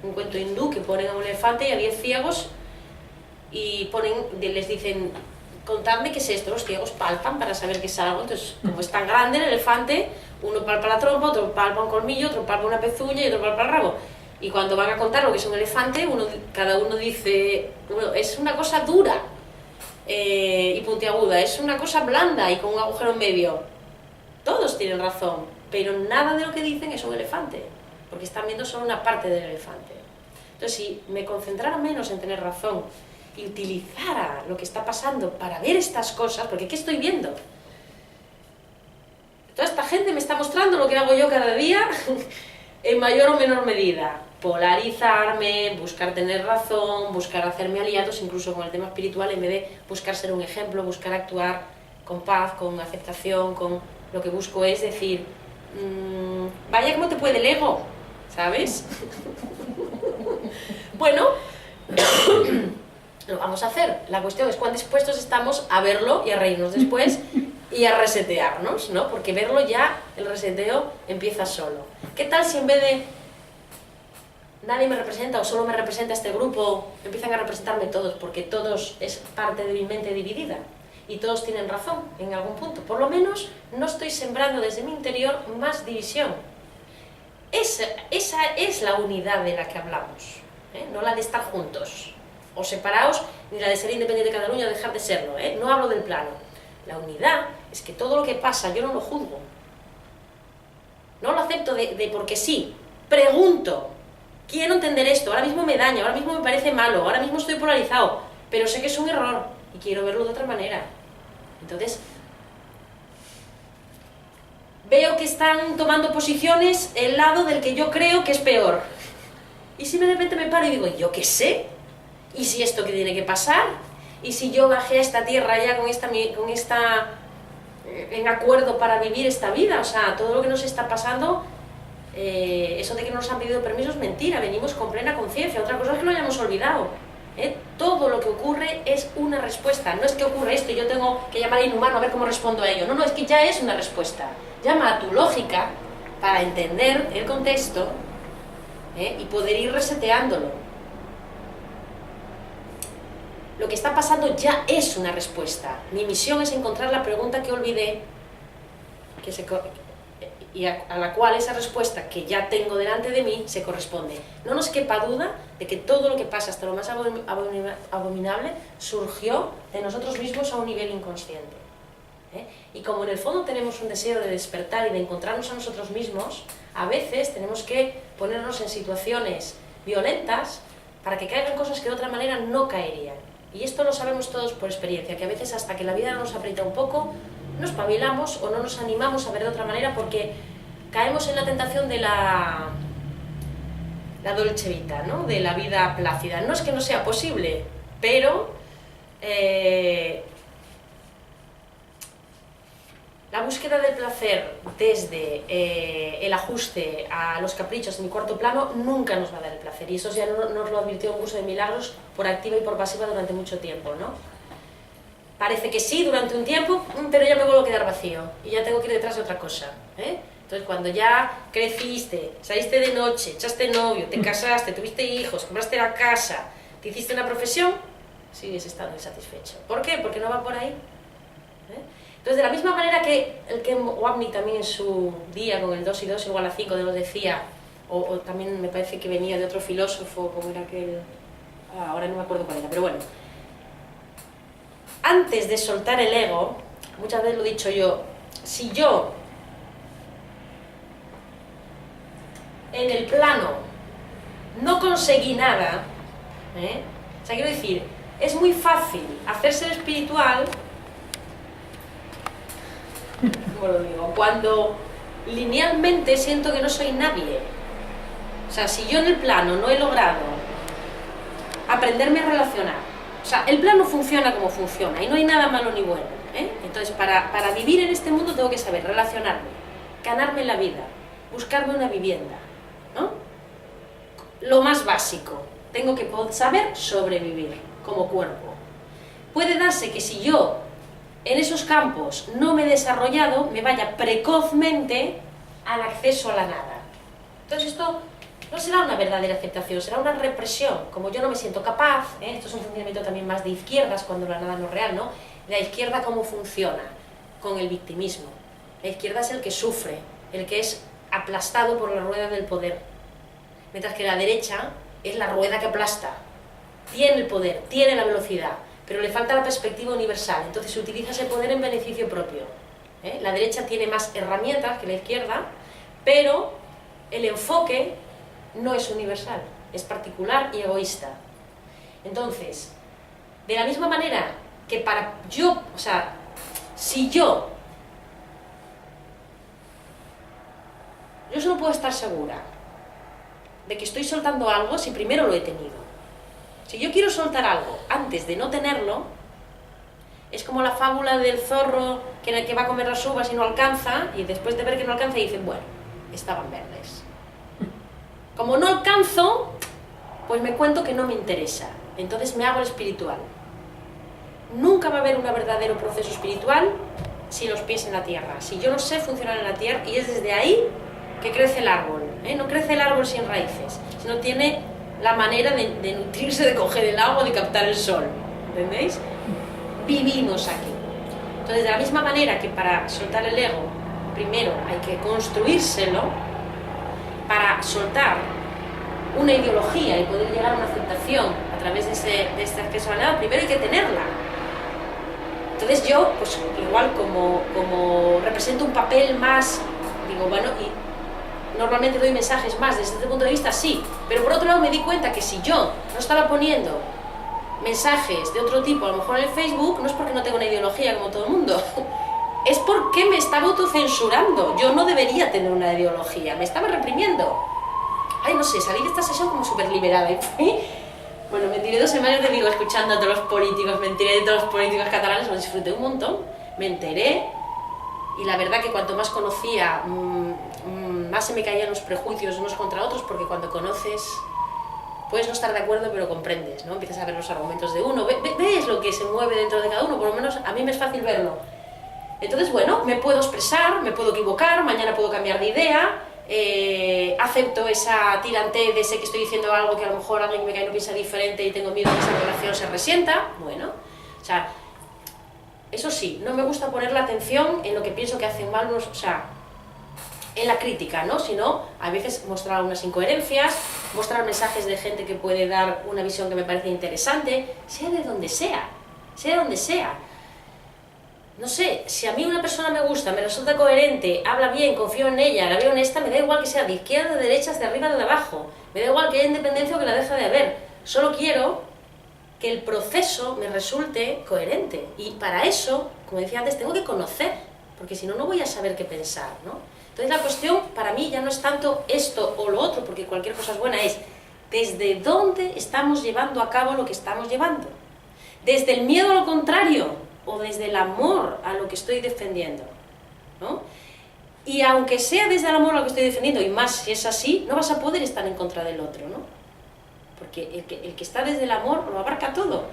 Un cuento hindú que ponen a un elefante y a 10 ciegos y les dicen, contadme qué es esto. Los ciegos palpan para saber qué es algo. Entonces, como es tan grande el elefante, uno palpa la trompa, otro palpa un colmillo, otro palpa una pezuña y otro palpa el rabo. Y cuando van a contar lo que es un elefante, cada uno dice, bueno, es una cosa dura y puntiaguda, es una cosa blanda y con un agujero en medio. Todos tienen razón, pero nada de lo que dicen es un elefante, porque están viendo solo una parte del elefante. Entonces, si me concentrara menos en tener razón y utilizara lo que está pasando para ver estas cosas, porque ¿qué estoy viendo? Toda esta gente me está mostrando lo que hago yo cada día en mayor o menor medida. Polarizarme, buscar tener razón, buscar hacerme aliados, incluso con el tema espiritual, en vez de buscar ser un ejemplo, buscar actuar con paz, con aceptación, lo que busco es decir, vaya cómo te puede el ego, ¿sabes? Bueno, lo vamos a hacer. La cuestión es cuán dispuestos estamos a verlo y a reírnos después y a resetearnos, ¿no? Porque verlo ya, el reseteo empieza solo. ¿Qué tal si en vez de nadie me representa o solo me representa este grupo, empiezan a representarme todos? Porque todos es parte de mi mente dividida y todos tienen razón en algún punto. Por lo menos no estoy sembrando desde mi interior más división. Esa es la unidad de la que hablamos, no la de estar juntos o separados, ni la de ser independiente de Cataluña o dejar de serlo, no hablo del plano. La unidad es que todo lo que pasa yo no lo juzgo, no lo acepto de porque sí, pregunto, quiero entender esto, ahora mismo me daña, ahora mismo me parece malo, ahora mismo estoy polarizado, pero sé que es un error y quiero verlo de otra manera. Entonces, veo que están tomando posiciones el lado del que yo creo que es peor. Y si de repente me paro y digo, ¿yo qué sé? ¿Y si esto que tiene que pasar? ¿Y si yo bajé a esta tierra ya en acuerdo para vivir esta vida? O sea, todo lo que nos está pasando, eso de que no nos han pedido permiso es mentira, venimos con plena conciencia. Otra cosa es que lo hayamos olvidado. Todo lo que ocurre es una respuesta. No es que ocurre esto y yo tengo que llamar a inhumano a ver cómo respondo a ello. No, es que ya es una respuesta. Llama a tu lógica para entender el contexto y poder ir reseteándolo. Lo que está pasando ya es una respuesta. Mi misión es encontrar la pregunta que olvidé y a la cual esa respuesta que ya tengo delante de mí se corresponde. No nos quepa duda de que todo lo que pasa, hasta lo más abominable, surgió de nosotros mismos a un nivel inconsciente. Y como en el fondo tenemos un deseo de despertar y de encontrarnos a nosotros mismos, a veces tenemos que ponernos en situaciones violentas para que caigan cosas que de otra manera no caerían. Y esto lo sabemos todos por experiencia, que a veces hasta que la vida nos aprieta un poco, nos espabilamos o no nos animamos a ver de otra manera porque caemos en la tentación de la dolce vita, ¿no? De la vida plácida. No es que no sea posible, pero la búsqueda del placer desde el ajuste a los caprichos de mi cuarto plano nunca nos va a dar el placer. Y eso ya nos lo advirtió un curso de milagros por activa y por pasiva durante mucho tiempo, ¿no? Parece que sí durante un tiempo, pero ya me vuelvo a quedar vacío y ya tengo que ir detrás de otra cosa. Entonces, cuando ya creciste, saliste de noche, echaste novio, te casaste, tuviste hijos, compraste la casa, te hiciste una profesión, sigues estando insatisfecho. ¿Por qué? Porque no va por ahí. Entonces, de la misma manera que el Ken Wapnick también en su día, con el 2 y 2 igual a 5, nos decía, o también me parece que venía de otro filósofo, como era aquel, ahora no me acuerdo cuál era, pero bueno, antes de soltar el ego, muchas veces lo he dicho yo, si yo en el plano no conseguí nada, o sea, quiero decir, es muy fácil hacerse espiritual, como lo digo, cuando linealmente siento que no soy nadie. O sea, si yo en el plano no he logrado aprenderme a relacionar, o sea, el plano funciona como funciona y no hay nada malo ni bueno, entonces para vivir en este mundo tengo que saber relacionarme, ganarme la vida, buscarme una vivienda, ¿no? Lo más básico, tengo que saber sobrevivir como cuerpo. Puede darse que si yo en esos campos no me he desarrollado, me vaya precozmente al acceso a la nada. Entonces esto no será una verdadera aceptación, será una represión. Como yo no me siento capaz, esto es un funcionamiento también más de izquierdas cuando la nada no es real, ¿no? La izquierda, ¿cómo funciona? Con el victimismo. La izquierda es el que sufre, el que es aplastado por la rueda del poder. Mientras que la derecha es la rueda que aplasta. Tiene el poder, tiene la velocidad, pero le falta la perspectiva universal. Entonces se utiliza ese poder en beneficio propio. La derecha tiene más herramientas que la izquierda, pero el enfoque no es universal, es particular y egoísta. Entonces, de la misma manera que para yo, o sea, si yo solo puedo estar segura de que estoy soltando algo si primero lo he tenido. Si yo quiero soltar algo antes de no tenerlo, es como la fábula del zorro que va a comer las uvas y no alcanza, y después de ver que no alcanza dice, bueno, estaban verdes. Como no alcanzo, pues me cuento que no me interesa. Entonces me hago el espiritual. Nunca va a haber un verdadero proceso espiritual sin los pies en la tierra. Si yo no sé funcionar en la tierra, y es desde ahí que crece el árbol. No crece el árbol sin raíces, sino tiene la manera de nutrirse, de coger el agua, de captar el sol. ¿Entendéis? Vivimos aquí. Entonces, de la misma manera que para soltar el ego, primero hay que construírselo, para soltar una ideología y poder llegar a una aceptación a través de este acceso a la nada, primero hay que tenerla. Entonces yo, pues igual como represento un papel más, digo, bueno, y normalmente doy mensajes más desde este punto de vista, sí, pero por otro lado me di cuenta que si yo no estaba poniendo mensajes de otro tipo, a lo mejor en el Facebook, no es porque no tengo una ideología como todo el mundo, es porque me estaba autocensurando. Yo no debería tener una ideología, me estaba reprimiendo. Ay, no sé, salí de esta sesión como súper liberada. Bueno, me tiré 2 semanas de digo escuchando a todos los políticos, me enteré de todos los políticos catalanes, lo disfruté un montón, me enteré, y la verdad que cuanto más conocía, más se me caían los prejuicios unos contra otros, porque cuando conoces, puedes no estar de acuerdo, pero comprendes, ¿no? Empiezas a ver los argumentos de uno, ves lo que se mueve dentro de cada uno, por lo menos a mí me es fácil verlo. Entonces, bueno, me puedo expresar, me puedo equivocar, mañana puedo cambiar de idea, acepto esa tirantez de sé que estoy diciendo algo que a lo mejor alguien me cae no piensa diferente y tengo miedo de que esa relación se resienta, bueno, o sea, eso sí, no me gusta poner la atención en lo que pienso que hacen mal, o sea, en la crítica, ¿no? Sino a veces mostrar unas incoherencias, mostrar mensajes de gente que puede dar una visión que me parece interesante, sea de donde sea, donde sea. No sé, si a mí una persona me gusta, me resulta coherente, habla bien, confío en ella, la veo honesta, me da igual que sea de izquierda, de derecha, de arriba, de abajo. Me da igual que haya independencia o que la deje de haber. Solo quiero que el proceso me resulte coherente. Y para eso, como decía antes, tengo que conocer, porque si no, no voy a saber qué pensar, ¿no? Entonces la cuestión para mí ya no es tanto esto o lo otro, porque cualquier cosa es buena, es desde dónde estamos llevando a cabo lo que estamos llevando. Desde el miedo a lo contrario, o desde el amor a lo que estoy defendiendo, ¿no? Y aunque sea desde el amor a lo que estoy defendiendo, y más si es así, no vas a poder estar en contra del otro, ¿no? Porque el que está desde el amor lo abarca todo.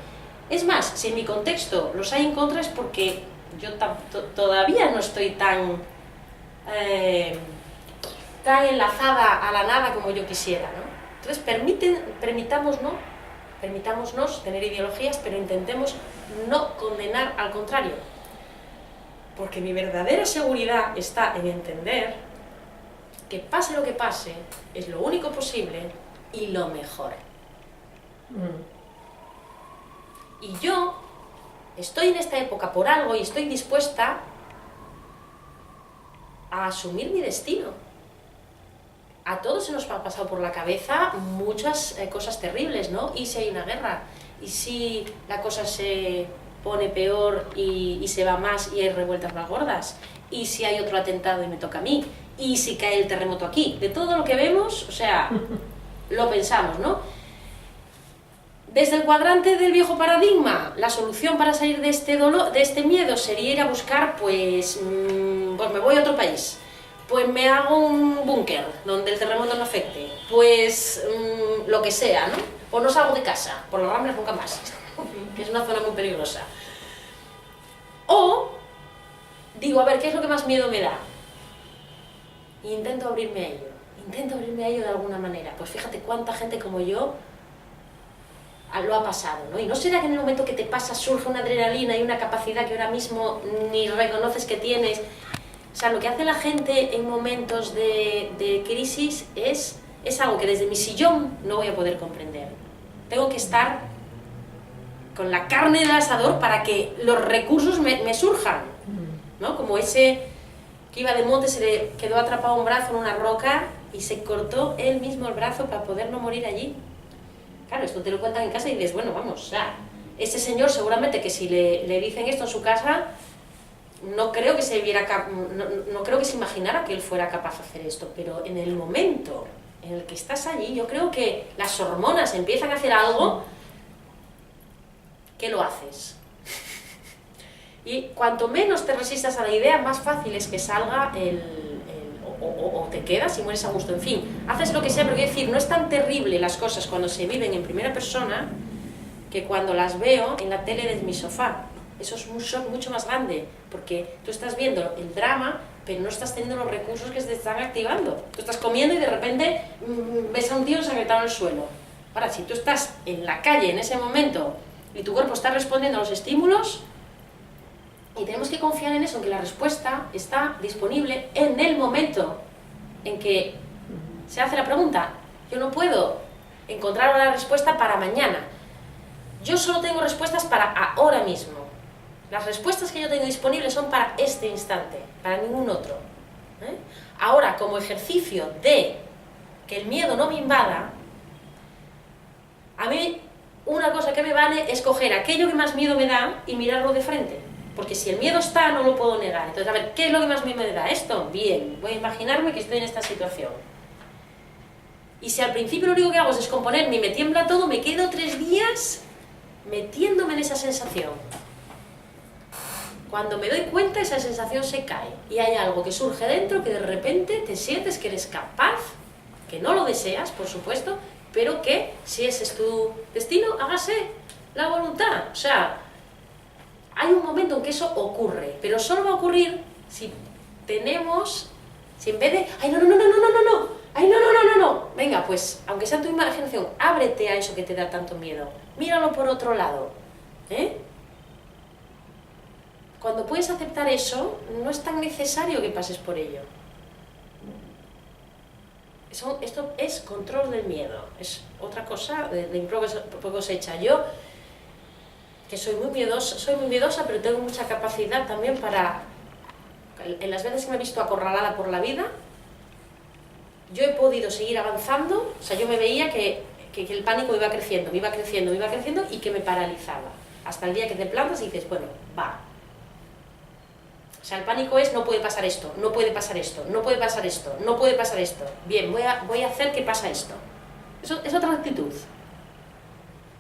Es más, si en mi contexto los hay en contra es porque yo todavía no estoy tan enlazada a la nada como yo quisiera, ¿no? Entonces permitámonos tener ideologías, pero intentemos no condenar, al contrario. Porque mi verdadera seguridad está en entender que pase lo que pase, es lo único posible y lo mejor. Y yo estoy en esta época por algo y estoy dispuesta a asumir mi destino. A todos se nos ha pasado por la cabeza muchas cosas terribles, ¿no? ¿Y si hay una guerra? ¿Y si la cosa se pone peor y se va más y hay revueltas más gordas? ¿Y si hay otro atentado y me toca a mí? ¿Y si cae el terremoto aquí? De todo lo que vemos, o sea, lo pensamos, ¿no? Desde el cuadrante del viejo paradigma, la solución para salir de este dolor, de este miedo, sería ir a buscar, pues me voy a otro país, pues me hago un búnker donde el terremoto no afecte, pues lo que sea, ¿no? O no salgo de casa, por las Ramblas nunca más, que es una zona muy peligrosa. O digo, a ver, ¿qué es lo que más miedo me da? Y intento abrirme a ello de alguna manera. Pues fíjate cuánta gente como yo lo ha pasado, ¿no? Y no será que en el momento que te pasa surge una adrenalina y una capacidad que ahora mismo ni reconoces que tienes. O sea, lo que hace la gente en momentos de crisis es algo que desde mi sillón no voy a poder comprender. Tengo que estar con la carne del asador para que los recursos me surjan, ¿no? Como ese que iba de monte, se le quedó atrapado un brazo en una roca y se cortó él mismo el brazo para poder no morir allí. Claro, esto te lo cuentan en casa y dices, bueno, vamos, o sea, ese señor seguramente que si le dicen esto en su casa, no creo que se no creo que se imaginara que él fuera capaz de hacer esto, pero en el momento en el que estás allí, yo creo que las hormonas empiezan a hacer algo que lo haces. Y cuanto menos te resistas a la idea, más fácil es que salga o te quedas y mueres a gusto. En fin, haces lo que sea, pero quiero decir, no es tan terrible las cosas cuando se viven en primera persona que cuando las veo en la tele desde mi sofá. Eso es un shock mucho más grande, porque tú estás viendo el drama, pero no estás teniendo los recursos que se te están activando. Tú estás comiendo y de repente ves a un tío ensangrentado en el suelo. Ahora, si tú estás en la calle en ese momento y tu cuerpo está respondiendo a los estímulos, y tenemos que confiar en eso, en que la respuesta está disponible en el momento en que se hace la pregunta. Yo no puedo encontrar la respuesta para mañana. Yo solo tengo respuestas para ahora mismo. Las respuestas que yo tengo disponibles son para este instante, para ningún otro. Ahora, como ejercicio de que el miedo no me invada, a mí una cosa que me vale es coger aquello que más miedo me da y mirarlo de frente. Porque si el miedo está, no lo puedo negar. Entonces, a ver, ¿qué es lo que más miedo me da? Esto, bien, voy a imaginarme que estoy en esta situación. Y si al principio lo único que hago es descomponerme y me tiembla todo, me quedo 3 días metiéndome en esa sensación. Cuando me doy cuenta, esa sensación se cae. Y hay algo que surge dentro que de repente te sientes que eres capaz, que no lo deseas, por supuesto, pero que, si ese es tu destino, hágase la voluntad. O sea, hay un momento en que eso ocurre, pero solo va a ocurrir si tenemos, si en vez de, ay, no, ay, no, venga, pues, aunque sea tu imaginación, ábrete a eso que te da tanto miedo, míralo por otro lado, Cuando puedes aceptar eso, no es tan necesario que pases por ello. Esto es control del miedo, es otra cosa de impro cosecha. Yo, que soy muy miedosa, pero tengo mucha capacidad también para, en las veces que me he visto acorralada por la vida, yo he podido seguir avanzando. O sea, yo me veía que el pánico iba creciendo y que me paralizaba, hasta el día que te plantas y dices, bueno, va. O sea, el pánico es, no puede pasar esto, no puede pasar esto, no puede pasar esto, no puede pasar esto. Bien, voy a hacer que pasa esto. Eso es otra actitud.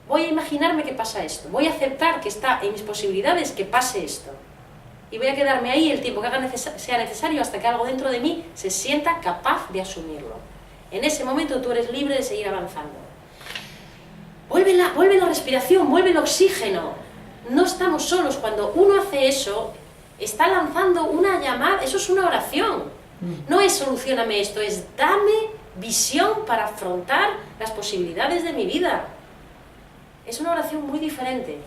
Voy a imaginarme que pasa esto, voy a aceptar que está en mis posibilidades que pase esto. Y voy a quedarme ahí el tiempo que sea necesario hasta que algo dentro de mí se sienta capaz de asumirlo. En ese momento tú eres libre de seguir avanzando. Vuelve la respiración, vuelve el oxígeno. No estamos solos. Cuando uno hace eso, está lanzando una llamada, eso es una oración. No es solucióname esto, es dame visión para afrontar las posibilidades de mi vida. Es una oración muy diferente.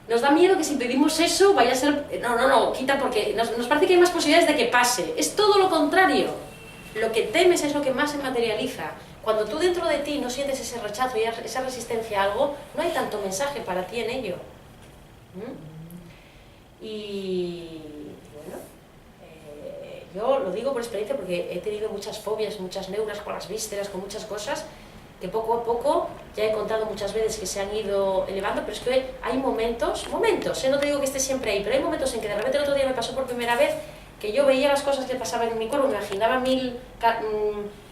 Nos da miedo que si pedimos eso vaya a ser... No, quita, porque nos parece que hay más posibilidades de que pase. Es todo lo contrario. Lo que temes es lo que más se materializa. Cuando tú dentro de ti no sientes ese rechazo y esa resistencia a algo, no hay tanto mensaje para ti en ello. Y bueno, yo lo digo por experiencia porque he tenido muchas fobias, muchas neuras con las vísceras, con muchas cosas, que poco a poco, ya he contado muchas veces que se han ido elevando, pero es que hay momentos, no te digo que esté siempre ahí, pero hay momentos en que de repente el otro día me pasó por primera vez que yo veía las cosas que pasaban en mi cuerpo, me imaginaba mil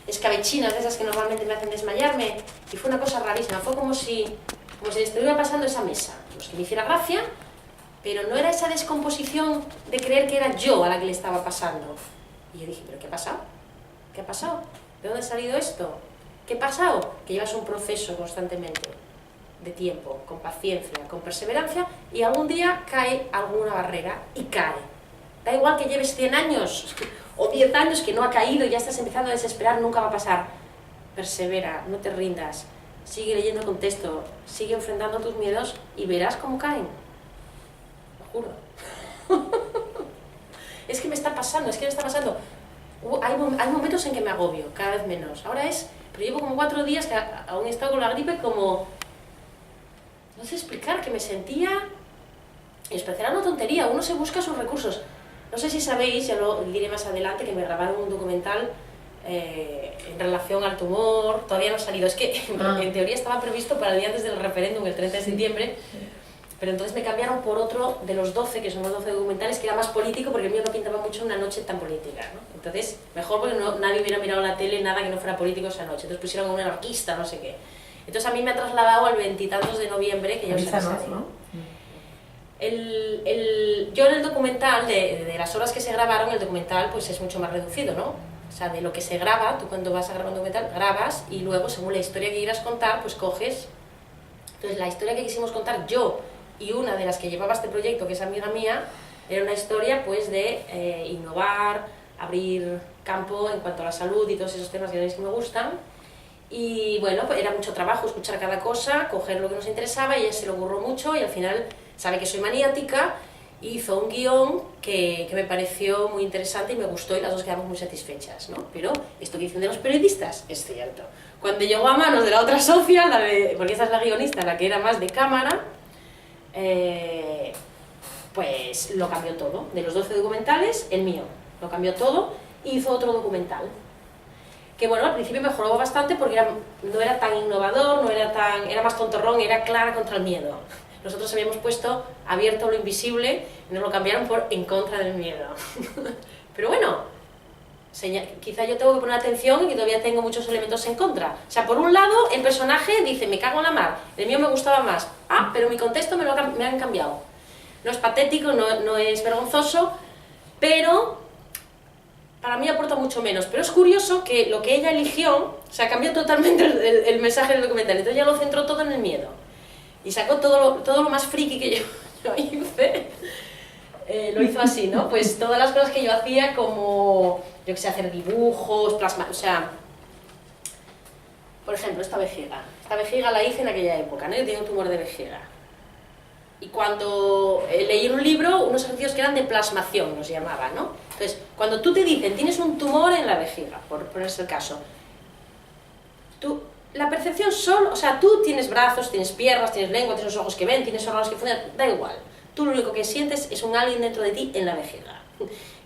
escabechinas de esas que normalmente me hacen desmayarme, y fue una cosa rarísima, fue como si le estuviera pasando esa mesa, pues que me hiciera gracia, pero no era esa descomposición de creer que era yo a la que le estaba pasando. Y yo dije, ¿pero qué ha pasado? ¿Qué ha pasado? ¿De dónde ha salido esto? ¿Qué ha pasado? Que llevas un proceso constantemente de tiempo, con paciencia, con perseverancia, y algún día cae alguna barrera, y cae. Da igual que lleves 100 años o 10 años que no ha caído y ya estás empezando a desesperar, nunca va a pasar. Persevera, no te rindas, sigue leyendo el contexto, sigue enfrentando tus miedos y verás cómo caen. Lo juro. Es que me está pasando. Hay momentos en que me agobio, cada vez menos. Pero llevo como 4 días que aún he estado con la gripe como... No sé explicar, que me sentía... Y os parecerá una tontería, uno se busca sus recursos. No sé si sabéis, ya lo diré más adelante, que me grabaron un documental en relación al tumor, todavía no ha salido. Es que en teoría estaba previsto para el día antes del referéndum, el 30 de septiembre, pero entonces me cambiaron por otro de los 12, que son los 12 documentales, que era más político, porque el mío no pintaba mucho una noche tan política, ¿no? Entonces, mejor porque nadie hubiera mirado la tele, nada que no fuera político esa noche. Entonces pusieron a un anarquista, no sé qué. Entonces a mí me ha trasladado al 20 y tantos de noviembre, que ya os avisaré, ¿no? Yo en el documental, de las horas que se grabaron, el documental pues es mucho más reducido, ¿no? O sea, de lo que se graba, tú cuando vas a grabar un documental, grabas y luego, según la historia que quieras contar, pues coges. Entonces, la historia que quisimos contar yo y una de las que llevaba este proyecto, que es amiga mía, era una historia pues de innovar, abrir campo en cuanto a la salud y todos esos temas que veis que me gustan. Y bueno, pues era mucho trabajo escuchar cada cosa, coger lo que nos interesaba, y ella se lo ocurrió mucho y al final sabe que soy maniática, hizo un guión que me pareció muy interesante y me gustó, y las dos quedamos muy satisfechas, ¿no? Pero esto que dicen de los periodistas es cierto. Cuando llegó a manos de la otra socia, porque esa es la guionista, la que era más de cámara, pues lo cambió todo. De los 12 documentales, el mío lo cambió todo y hizo otro documental. Que bueno, al principio mejoró bastante porque no era tan innovador, era más tontorrón, era clara contra el miedo. Nosotros habíamos puesto abierto lo invisible y nos lo cambiaron por en contra del miedo. Pero bueno, quizá yo tengo que poner atención y que todavía tengo muchos elementos en contra. O sea, por un lado, el personaje dice, me cago en la mar, el mío me gustaba más. Ah, pero mi contexto me han cambiado. No es patético, no es vergonzoso, pero para mí aporta mucho menos. Pero es curioso que lo que ella eligió, o sea, cambió totalmente el mensaje del documental. Entonces ella lo centró todo en el miedo. Y sacó todo lo más friki que yo hice, lo hizo así, ¿no? Pues todas las cosas que yo hacía, como, yo que sé, hacer dibujos, plasmar, o sea, por ejemplo, esta vejiga la hice en aquella época, ¿no? Yo tenía un tumor de vejiga. Y cuando leí en un libro unos ejercicios que eran de plasmación, nos llamaban, ¿no? Entonces, cuando tú te dicen, tienes un tumor en la vejiga, por ponerse el caso, la percepción solo, o sea, tú tienes brazos, tienes piernas, tienes lengua, tienes los ojos que ven, tienes órganos que funcionan, da igual. Tú lo único que sientes es un alguien dentro de ti en la vejiga.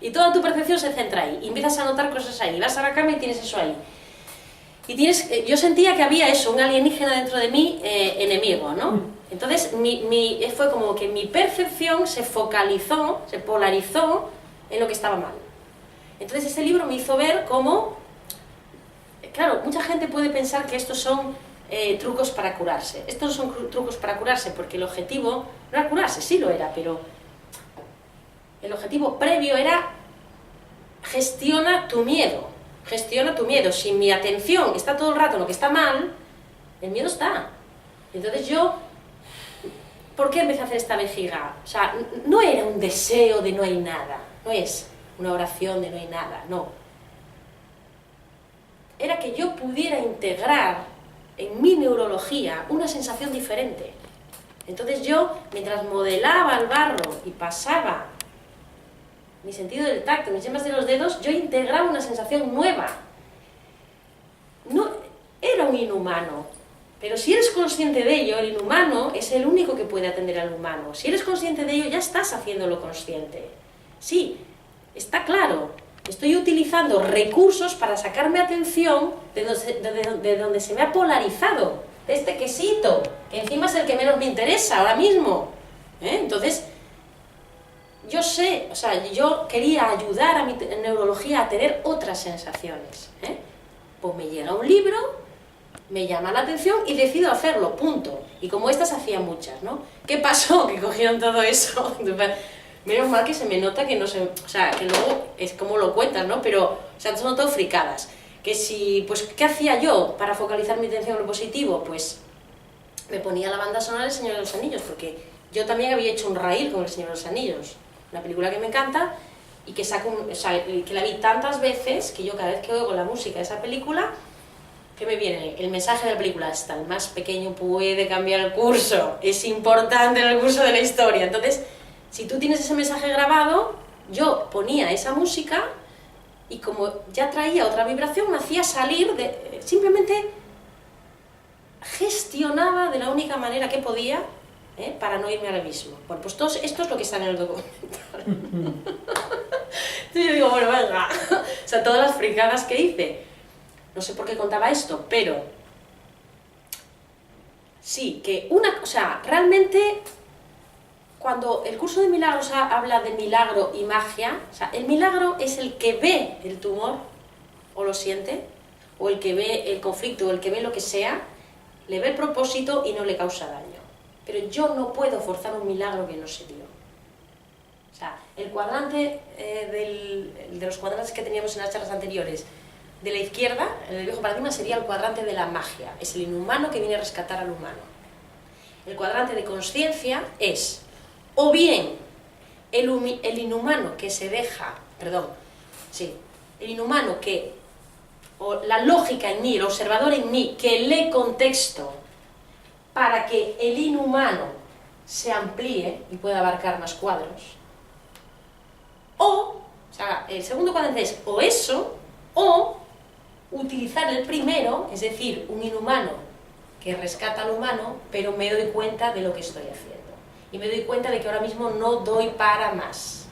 Y toda tu percepción se centra ahí, y empiezas a notar cosas ahí, y vas a la cama y tienes eso ahí. Y yo sentía que había eso, un alienígena dentro de mí, enemigo, ¿no? Entonces fue como que mi percepción se focalizó, se polarizó en lo que estaba mal. Entonces ese libro me hizo ver cómo, claro, mucha gente puede pensar que estos son trucos para curarse. Estos no son trucos para curarse, porque el objetivo no era curarse, sí lo era, pero el objetivo previo era gestiona tu miedo. Gestiona tu miedo. Si mi atención está todo el rato en lo que está mal, el miedo está. Entonces yo, ¿por qué empecé a hacer esta vejiga? O sea, no era un deseo de no hay nada, no es una oración de no hay nada, no. Era que yo pudiera integrar en mi neurología una sensación diferente. Entonces yo, mientras modelaba el barro y pasaba mi sentido del tacto, mis yemas de los dedos, yo integraba una sensación nueva. No era un inhumano, pero si eres consciente de ello, el inhumano es el único que puede atender al humano. Si eres consciente de ello, ya estás haciéndolo consciente. Sí, está claro, estoy utilizando recursos para sacarme atención de donde se me ha polarizado, de este quesito, que encima es el que menos me interesa ahora mismo. Entonces, yo sé, o sea, yo quería ayudar a mi neurología a tener otras sensaciones. Pues me llega un libro, me llama la atención y decido hacerlo, punto. Y como estas hacía muchas, ¿no? ¿Qué pasó? Que cogieron todo eso. Menos mal que se me nota que no se... O sea, que luego es como lo cuentas, ¿no? Pero, o sea, son todo fricadas. Que si... Pues, ¿qué hacía yo para focalizar mi atención en lo positivo? Pues me ponía la banda sonora del Señor de los Anillos, porque yo también había hecho un raíl con el Señor de los Anillos. Una película que me encanta y que, o sea, que la vi tantas veces que yo cada vez que oigo la música de esa película, ¿qué me viene? El mensaje de la película: hasta el más pequeño puede cambiar el curso, es importante en el curso de la historia. Entonces, si tú tienes ese mensaje grabado, yo ponía esa música y como ya traía otra vibración, me hacía salir de... Simplemente gestionaba de la única manera que podía, para no irme al abismo. Bueno, pues esto es lo que está en el documental. Entonces yo digo, bueno, venga, o sea, todas las fricadas que hice. No sé por qué contaba esto, pero sí, que o sea, realmente cuando el curso de milagros habla de milagro y magia, o sea, el milagro es el que ve el tumor, o lo siente, o el que ve el conflicto, o el que ve lo que sea, le ve el propósito y no le causa daño. Pero yo no puedo forzar un milagro que no se dio. O sea, el cuadrante de los cuadrantes que teníamos en las charlas anteriores, de la izquierda, en el viejo paradigma, sería el cuadrante de la magia, es el inhumano que viene a rescatar al humano. El cuadrante de conciencia es, o bien, el inhumano que se deja, el inhumano que, o la lógica en mí, el observador en mí, que lee contexto para que el inhumano se amplíe y pueda abarcar más cuadros. O sea, el segundo cuadrante es o eso, o utilizar el primero, es decir, un inhumano que rescata al humano, pero me doy cuenta de lo que estoy haciendo. Y me doy cuenta de que ahora mismo no doy para más.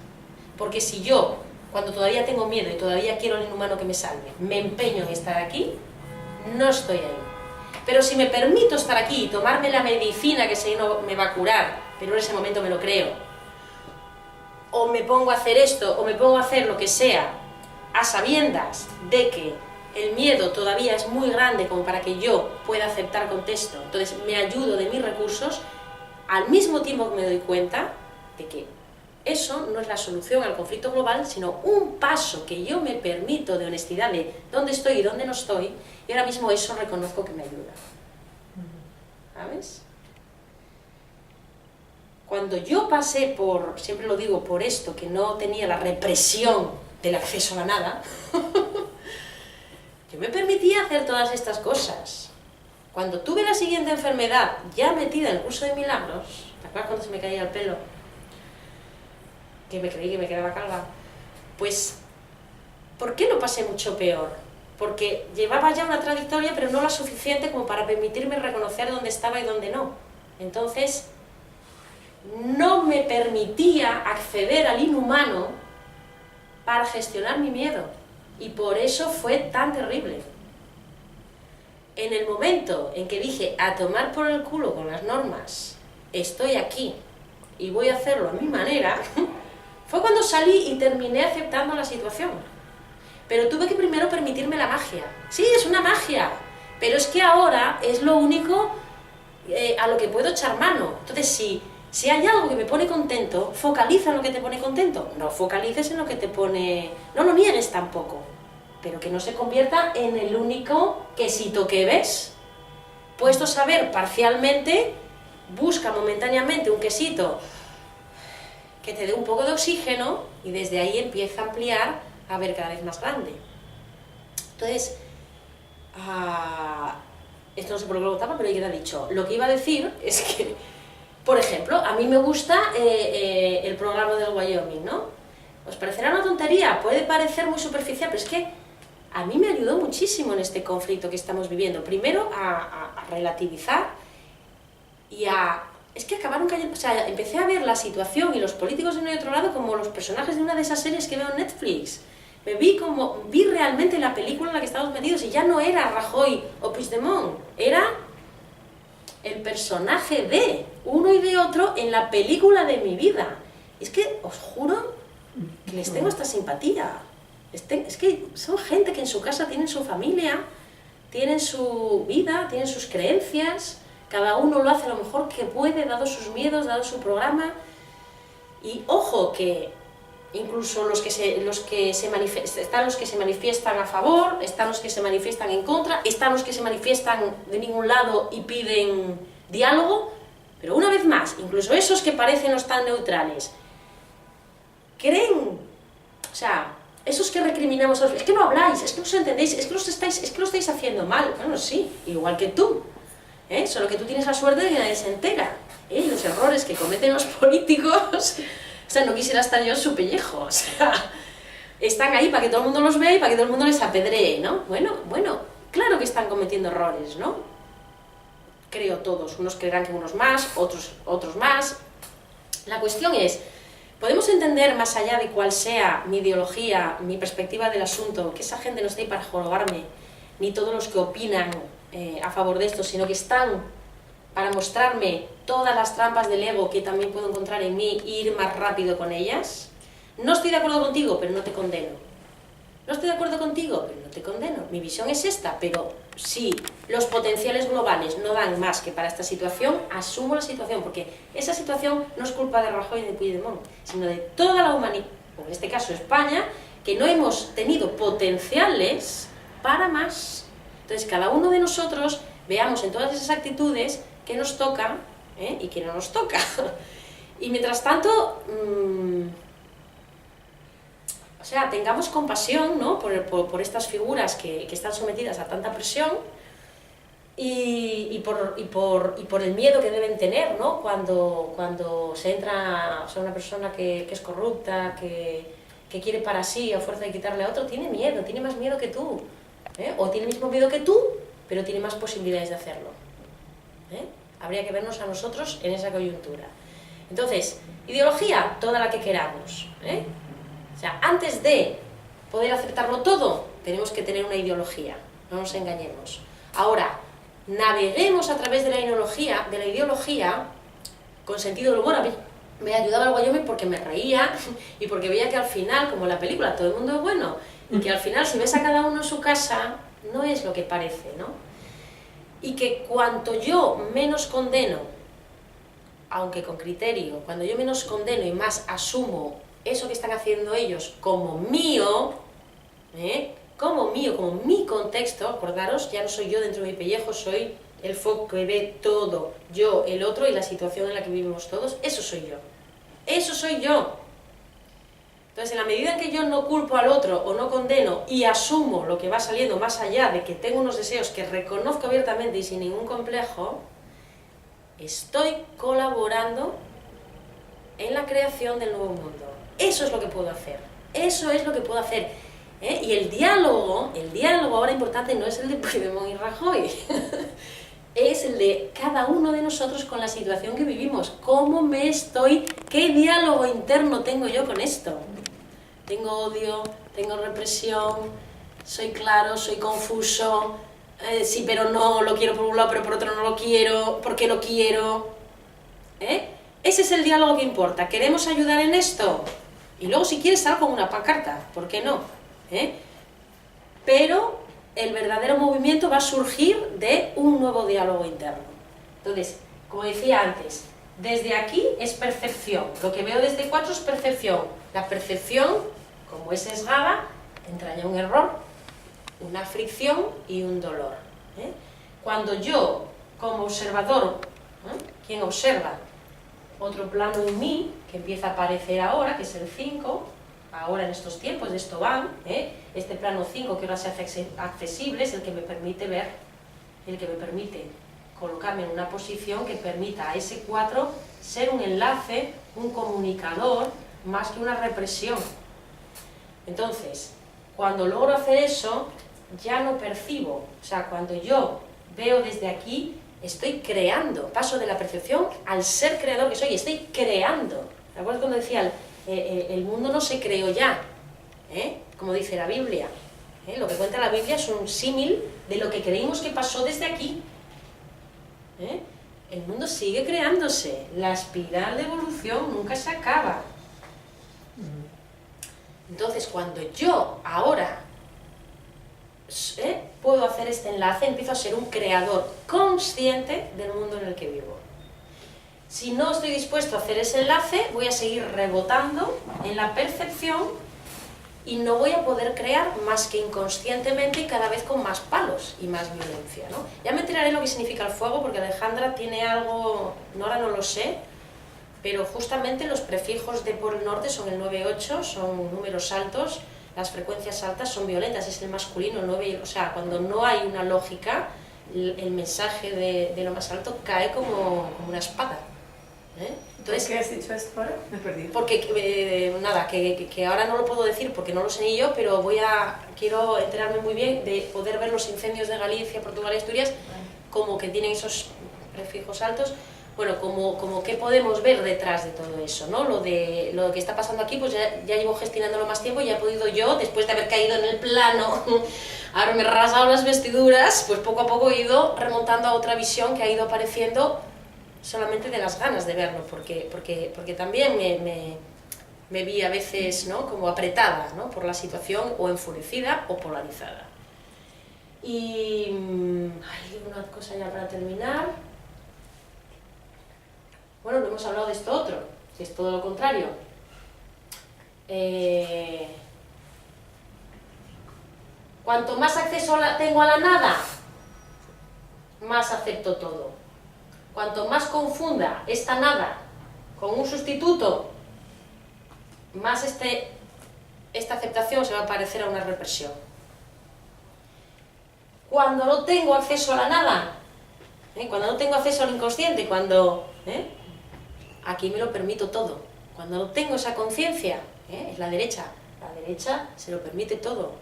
Porque si yo, cuando todavía tengo miedo y todavía quiero al inhumano que me salve, me empeño en estar aquí, no estoy ahí. Pero si me permito estar aquí y tomarme la medicina que sé no me va a curar, pero en ese momento me lo creo, o me pongo a hacer esto, o me pongo a hacer lo que sea, a sabiendas de que el miedo todavía es muy grande como para que yo pueda aceptar contexto, entonces me ayudo de mis recursos, al mismo tiempo que me doy cuenta de que eso no es la solución al conflicto global, sino un paso que yo me permito de honestidad de dónde estoy y dónde no estoy, y ahora mismo eso reconozco que me ayuda. ¿Sabes? Cuando yo pasé por, siempre lo digo, por esto, que no tenía la represión del acceso a la nada, yo me permitía hacer todas estas cosas. Cuando tuve la siguiente enfermedad, ya metida en el curso de milagros, ¿te acuerdas cuando se me caía el pelo? Que me creí que me quedaba calva. Pues, ¿por qué no pasé mucho peor? Porque llevaba ya una trayectoria, pero no la suficiente como para permitirme reconocer dónde estaba y dónde no. Entonces, no me permitía acceder al inhumano para gestionar mi miedo. Y por eso fue tan terrible. En el momento en que dije, a tomar por el culo con las normas, estoy aquí y voy a hacerlo a mi manera, fue cuando salí y terminé aceptando la situación. Pero tuve que primero permitirme la magia. Sí, es una magia, pero es que ahora es lo único a lo que puedo echar mano. Entonces, si hay algo que me pone contento, focaliza en lo que te pone contento. No focalices en lo que te pone... No lo niegues tampoco, pero que no se convierta en el único quesito que ves. Puesto a saber parcialmente, busca momentáneamente un quesito que te dé un poco de oxígeno y desde ahí empieza a ampliar a ver cada vez más grande. Entonces, esto no sé por qué lo contaba, pero ya queda dicho. Lo que iba a decir es que Por ejemplo, a mí me gusta el programa del Wyoming, ¿no? ¿Os parecerá una tontería? Puede parecer muy superficial, pero es que a mí me ayudó muchísimo en este conflicto que estamos viviendo. Primero, a relativizar y a... Es que acabaron cayendo... O sea, empecé a ver la situación y los políticos de uno y otro lado como los personajes de una de esas series que veo en Netflix. Vi realmente la película en la que estábamos metidos y ya no era Rajoy o Puigdemont, era el personaje de uno y de otro en la película de mi vida. Es que os juro que les tengo esta simpatía. Es que son gente que en su casa tienen su familia, tienen su vida, tienen sus creencias, cada uno lo hace lo mejor que puede, dado sus miedos, dado su programa. Y ojo que incluso están los que se manifiestan a favor, están los que se manifiestan en contra, están los que se manifiestan de ningún lado y piden diálogo, pero una vez más, incluso esos que parecen no tan neutrales, creen, o sea, esos que recriminamos, es que no habláis, es que no os entendéis, es que lo estáis haciendo mal. Bueno, sí, igual que tú, solo que tú tienes la suerte de que nadie se entera. Los errores que cometen los políticos, o sea, no quisiera estar yo en su pellejo, o sea, están ahí para que todo el mundo los vea y para que todo el mundo les apedree, ¿no? Bueno, claro que están cometiendo errores, ¿no? Creo todos, unos creerán que unos más, otros más. La cuestión es, podemos entender más allá de cuál sea mi ideología, mi perspectiva del asunto, que esa gente no está ahí para jorobarme, ni todos los que opinan a favor de esto, sino que están para mostrarme todas las trampas del ego que también puedo encontrar en mí e ir más rápido con ellas. No estoy de acuerdo contigo, pero no te condeno. No estoy de acuerdo contigo, pero no te condeno. Mi visión es esta, pero si los potenciales globales no dan más que para esta situación, asumo la situación, porque esa situación no es culpa de Rajoy y de Puigdemont, sino de toda la humanidad, o en este caso España, que no hemos tenido potenciales para más. Entonces, cada uno de nosotros veamos en todas esas actitudes qué nos toca y qué no nos toca. Y mientras tanto, o sea, tengamos compasión, ¿no? por estas figuras que están sometidas a tanta presión y por el miedo que deben tener, ¿no? Cuando se entra, o sea, una persona que es corrupta, que quiere para sí a fuerza de quitarle a otro, tiene miedo, tiene más miedo que tú, o tiene el mismo miedo que tú, pero tiene más posibilidades de hacerlo. Habría que vernos a nosotros en esa coyuntura. Entonces, ideología, toda la que queramos. O sea, antes de poder aceptarlo todo, tenemos que tener una ideología, no nos engañemos. Ahora, naveguemos a través de la ideología con sentido del humor. A mí me ayudaba el Wyoming porque me reía y porque veía que al final, como en la película, todo el mundo es bueno, y que al final, si ves a cada uno en su casa, no es lo que parece, ¿no? Y que cuanto yo menos condeno, aunque con criterio, cuando yo menos condeno y más asumo eso que están haciendo ellos como mío, como mi contexto, acordaros, ya no soy yo dentro de mi pellejo, soy el foco que ve todo, yo, el otro y la situación en la que vivimos todos, eso soy yo. Entonces, en la medida en que yo no culpo al otro o no condeno y asumo lo que va saliendo más allá de que tengo unos deseos que reconozco abiertamente y sin ningún complejo, estoy colaborando en la creación del nuevo mundo. Eso es lo que puedo hacer. Y el diálogo ahora importante no es el de Puigdemont y Rajoy, es el de cada uno de nosotros con la situación que vivimos. ¿Qué diálogo interno tengo yo con esto? Tengo odio, tengo represión, soy claro, soy confuso, sí pero no, lo quiero por un lado pero por otro no lo quiero, ¿por qué lo quiero? Ese es el diálogo que importa. ¿Queremos ayudar en esto? Y luego si quieres sal con una pancarta, ¿por qué no? Pero el verdadero movimiento va a surgir de un nuevo diálogo interno. Entonces, como decía antes, desde aquí es percepción. Lo que veo desde 4 es percepción. La percepción, como es sesgada, entraña un error, una fricción y un dolor. Cuando yo, como observador, quien observa otro plano en mí, que empieza a aparecer ahora, que es el 5, ahora en estos tiempos, de esto van, este plano 5 que ahora se hace accesible, es el que me permite ver, el que me permite colocarme en una posición que permita a ese 4 ser un enlace, un comunicador, más que una represión. Entonces, cuando logro hacer eso, ya no percibo, o sea, cuando yo veo desde aquí, estoy creando, paso de la percepción al ser creador que soy, estoy creando. ¿Te acuerdas cuando decía, el mundo no se creó ya, como dice la Biblia? Lo que cuenta la Biblia es un símil de lo que creímos que pasó desde aquí. El mundo sigue creándose, la espiral de evolución nunca se acaba. Entonces, cuando yo ahora puedo hacer este enlace, empiezo a ser un creador consciente del mundo en el que vivo. Si no estoy dispuesto a hacer ese enlace, voy a seguir rebotando en la percepción y no voy a poder crear más que inconscientemente y cada vez con más palos y más violencia, ¿no? Ya me enteraré lo que significa el fuego, porque Alejandra tiene algo, ahora no lo sé, pero justamente los prefijos de por el norte son el 9-8, son números altos, las frecuencias altas son violentas, es el masculino, el 9, o sea, cuando no hay una lógica, el mensaje de lo más alto cae como una espada. Entonces, ¿Por qué has dicho esto ahora? Me he perdido. Porque, nada, que ahora no lo puedo decir porque no lo sé ni yo, pero quiero enterarme muy bien de poder ver los incendios de Galicia, Portugal y Asturias, como que tienen esos prefijos altos. Bueno, como qué podemos ver detrás de todo eso, ¿no? Lo que está pasando aquí, pues ya llevo gestionándolo más tiempo y ya he podido yo, después de haber caído en el plano, haberme rasgado las vestiduras, pues poco a poco he ido remontando a otra visión que ha ido apareciendo solamente de las ganas de verlo, porque también me vi a veces, ¿no?, como apretada, ¿no?, por la situación, o enfurecida o polarizada. Y hay una cosa ya para terminar. Bueno, no hemos hablado de esto otro, que es todo lo contrario. Cuanto más acceso tengo a la nada, más acepto todo. Cuanto más confunda esta nada con un sustituto, más esta aceptación se va a parecer a una represión. Cuando no tengo acceso a la nada, cuando no tengo acceso al inconsciente, aquí me lo permito todo. Cuando no tengo esa conciencia, es la derecha se lo permite todo.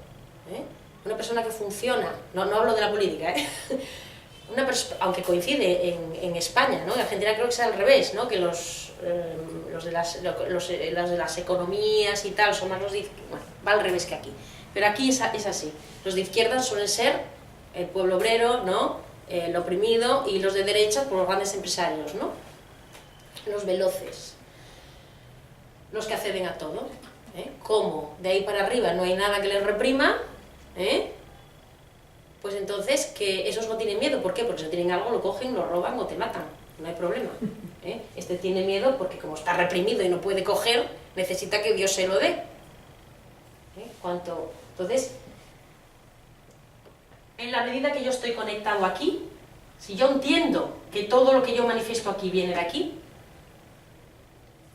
Una persona que funciona, no hablo de la política, aunque coincide en España, ¿no? En Argentina creo que es al revés, ¿no? Que los de las economías y tal son más los de izquierda, bueno, va al revés que aquí, pero aquí es así. Los de izquierda suelen ser el pueblo obrero, ¿no?, el oprimido, y los de derecha, pues los grandes empresarios, ¿no?, los veloces, los que acceden a todo. Como de ahí para arriba no hay nada que les reprima, pues entonces que esos no tienen miedo. ¿Por qué? Porque si no tienen algo, lo cogen, lo roban o te matan, no hay problema. Este tiene miedo porque como está reprimido y no puede coger, necesita que Dios se lo dé. Entonces, en la medida que yo estoy conectado aquí, si yo entiendo que todo lo que yo manifiesto aquí viene de aquí,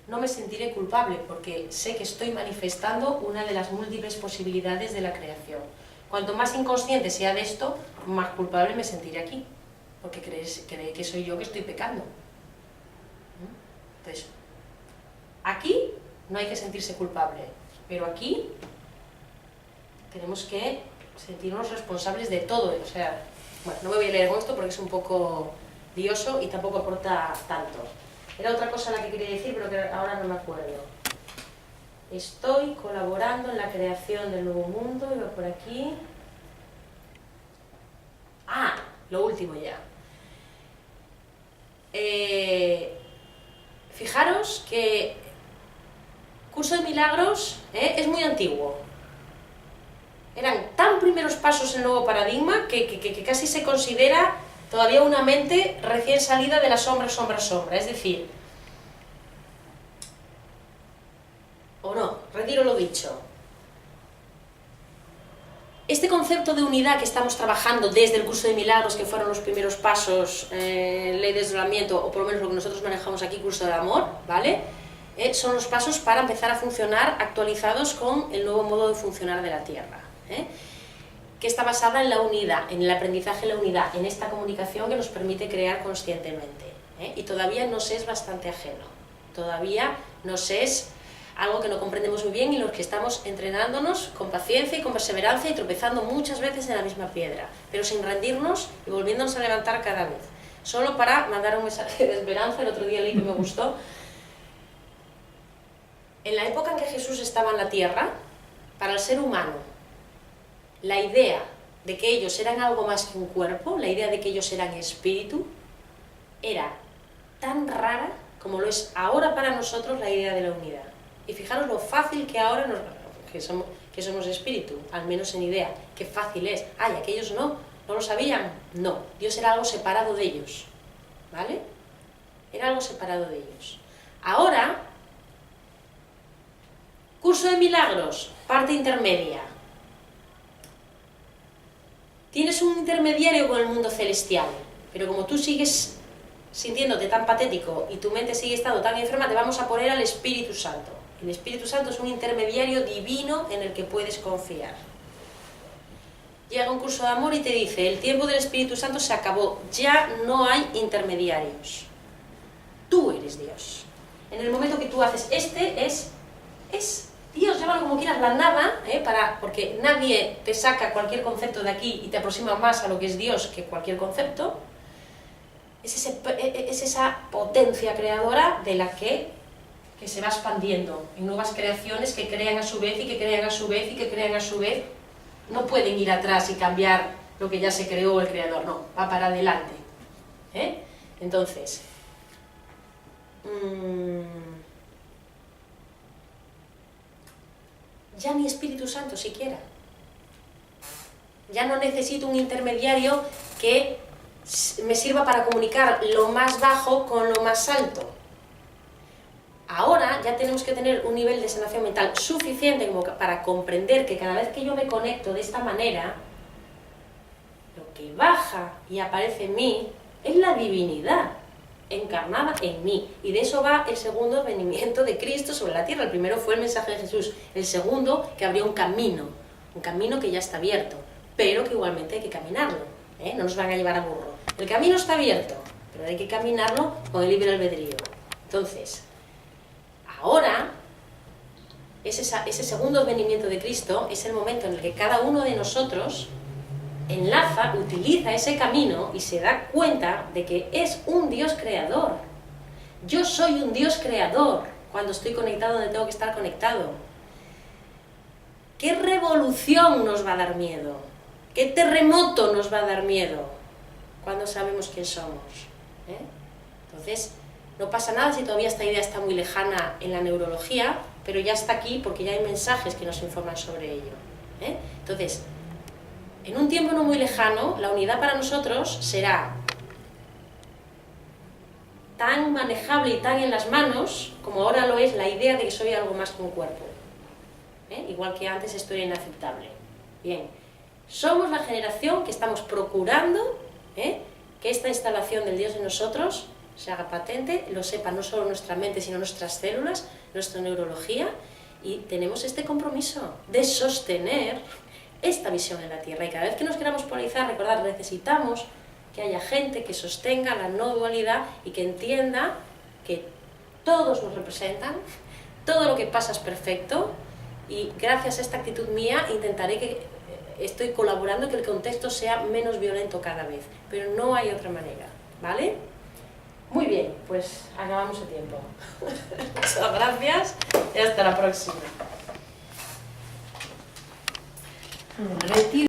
no me sentiré culpable, porque sé que estoy manifestando una de las múltiples posibilidades de la creación. Cuanto más inconsciente sea de esto, más culpable me sentiré aquí, porque cree que soy yo que estoy pecando. Entonces, aquí no hay que sentirse culpable, pero aquí tenemos que sentirnos responsables de todo. O sea, bueno, no me voy a leer con esto porque es un poco lioso y tampoco aporta tanto. Era otra cosa la que quería decir, pero que ahora no me acuerdo. Estoy colaborando en la creación del nuevo mundo, iba por aquí. Lo último ya. Fijaros que Curso de Milagros es muy antiguo. Eran tan primeros pasos en el nuevo paradigma que casi se considera todavía una mente recién salida de la sombra. Es decir, o no, retiro lo dicho. Este concepto de unidad que estamos trabajando desde el Curso de Milagros, que fueron los primeros pasos, ley de desdoblamiento, o por lo menos lo que nosotros manejamos aquí, Curso del Amor, ¿vale? Son los pasos para empezar a funcionar actualizados con el nuevo modo de funcionar de la Tierra. que está basada en la unidad, en el aprendizaje de la unidad, en esta comunicación que nos permite crear conscientemente. Y todavía nos es bastante ajeno, todavía nos es algo que no comprendemos muy bien y los que estamos entrenándonos con paciencia y con perseverancia y tropezando muchas veces en la misma piedra, pero sin rendirnos y volviéndonos a levantar cada vez. Solo para mandar un mensaje de esperanza, el otro día leí que me gustó. En la época en que Jesús estaba en la tierra, para el ser humano, la idea de que ellos eran algo más que un cuerpo, la idea de que ellos eran espíritu, era tan rara como lo es ahora para nosotros la idea de la unidad. Y fijaros lo fácil que ahora que somos espíritu, al menos en idea, qué fácil es. Ay, aquellos no lo sabían. No, Dios era algo separado de ellos, ¿vale? Era algo separado de ellos. Ahora, curso de milagros, parte intermedia. Tienes un intermediario con el mundo celestial, pero como tú sigues sintiéndote tan patético y tu mente sigue estando tan enferma, te vamos a poner al Espíritu Santo. El Espíritu Santo es un intermediario divino en el que puedes confiar. Llega un curso de amor y te dice, el tiempo del Espíritu Santo se acabó, ya no hay intermediarios. Tú eres Dios. En el momento que tú haces es Dios, llámalo como quieras, la nada, porque nadie te saca cualquier concepto de aquí y te aproxima más a lo que es Dios que cualquier concepto. Es esa potencia creadora de la que se va expandiendo en nuevas creaciones que crean a su vez y que crean a su vez y que crean a su vez. No pueden ir atrás y cambiar lo que ya se creó el creador, no, va para adelante. Entonces, ya ni Espíritu Santo siquiera. Ya no necesito un intermediario que me sirva para comunicar lo más bajo con lo más alto. Ahora ya tenemos que tener un nivel de sanación mental suficiente como para comprender que cada vez que yo me conecto de esta manera, lo que baja y aparece en mí es la divinidad encarnada en mí. Y de eso va el segundo venimiento de Cristo sobre la tierra. El primero fue el mensaje de Jesús. El segundo, que abrió un camino que ya está abierto, pero que igualmente hay que caminarlo. No nos van a llevar a burro. El camino está abierto, pero hay que caminarlo con el libre albedrío. Entonces, ahora, ese segundo venimiento de Cristo es el momento en el que cada uno de nosotros enlaza, utiliza ese camino y se da cuenta de que es un Dios creador. Yo soy un Dios creador cuando estoy conectado donde tengo que estar conectado. ¿Qué revolución nos va a dar miedo? ¿Qué terremoto nos va a dar miedo cuando sabemos quién somos? Entonces, no pasa nada si todavía esta idea está muy lejana en la neurología, pero ya está aquí porque ya hay mensajes que nos informan sobre ello. Entonces, en un tiempo no muy lejano, la unidad para nosotros será tan manejable y tan en las manos como ahora lo es la idea de que soy algo más que un cuerpo. Igual que antes esto era inaceptable. Bien, somos la generación que estamos procurando que esta instalación del Dios en nosotros se haga patente, lo sepa no solo nuestra mente, sino nuestras células, nuestra neurología, y tenemos este compromiso de sostener esta visión en la Tierra. Y cada vez que nos queramos polarizar, recordad, necesitamos que haya gente que sostenga la no dualidad y que entienda que todos nos representan, todo lo que pasa es perfecto, y gracias a esta actitud mía intentaré que estoy colaborando que el contexto sea menos violento cada vez, pero no hay otra manera, ¿vale? Muy bien, pues acabamos el tiempo. Muchas gracias y hasta la próxima.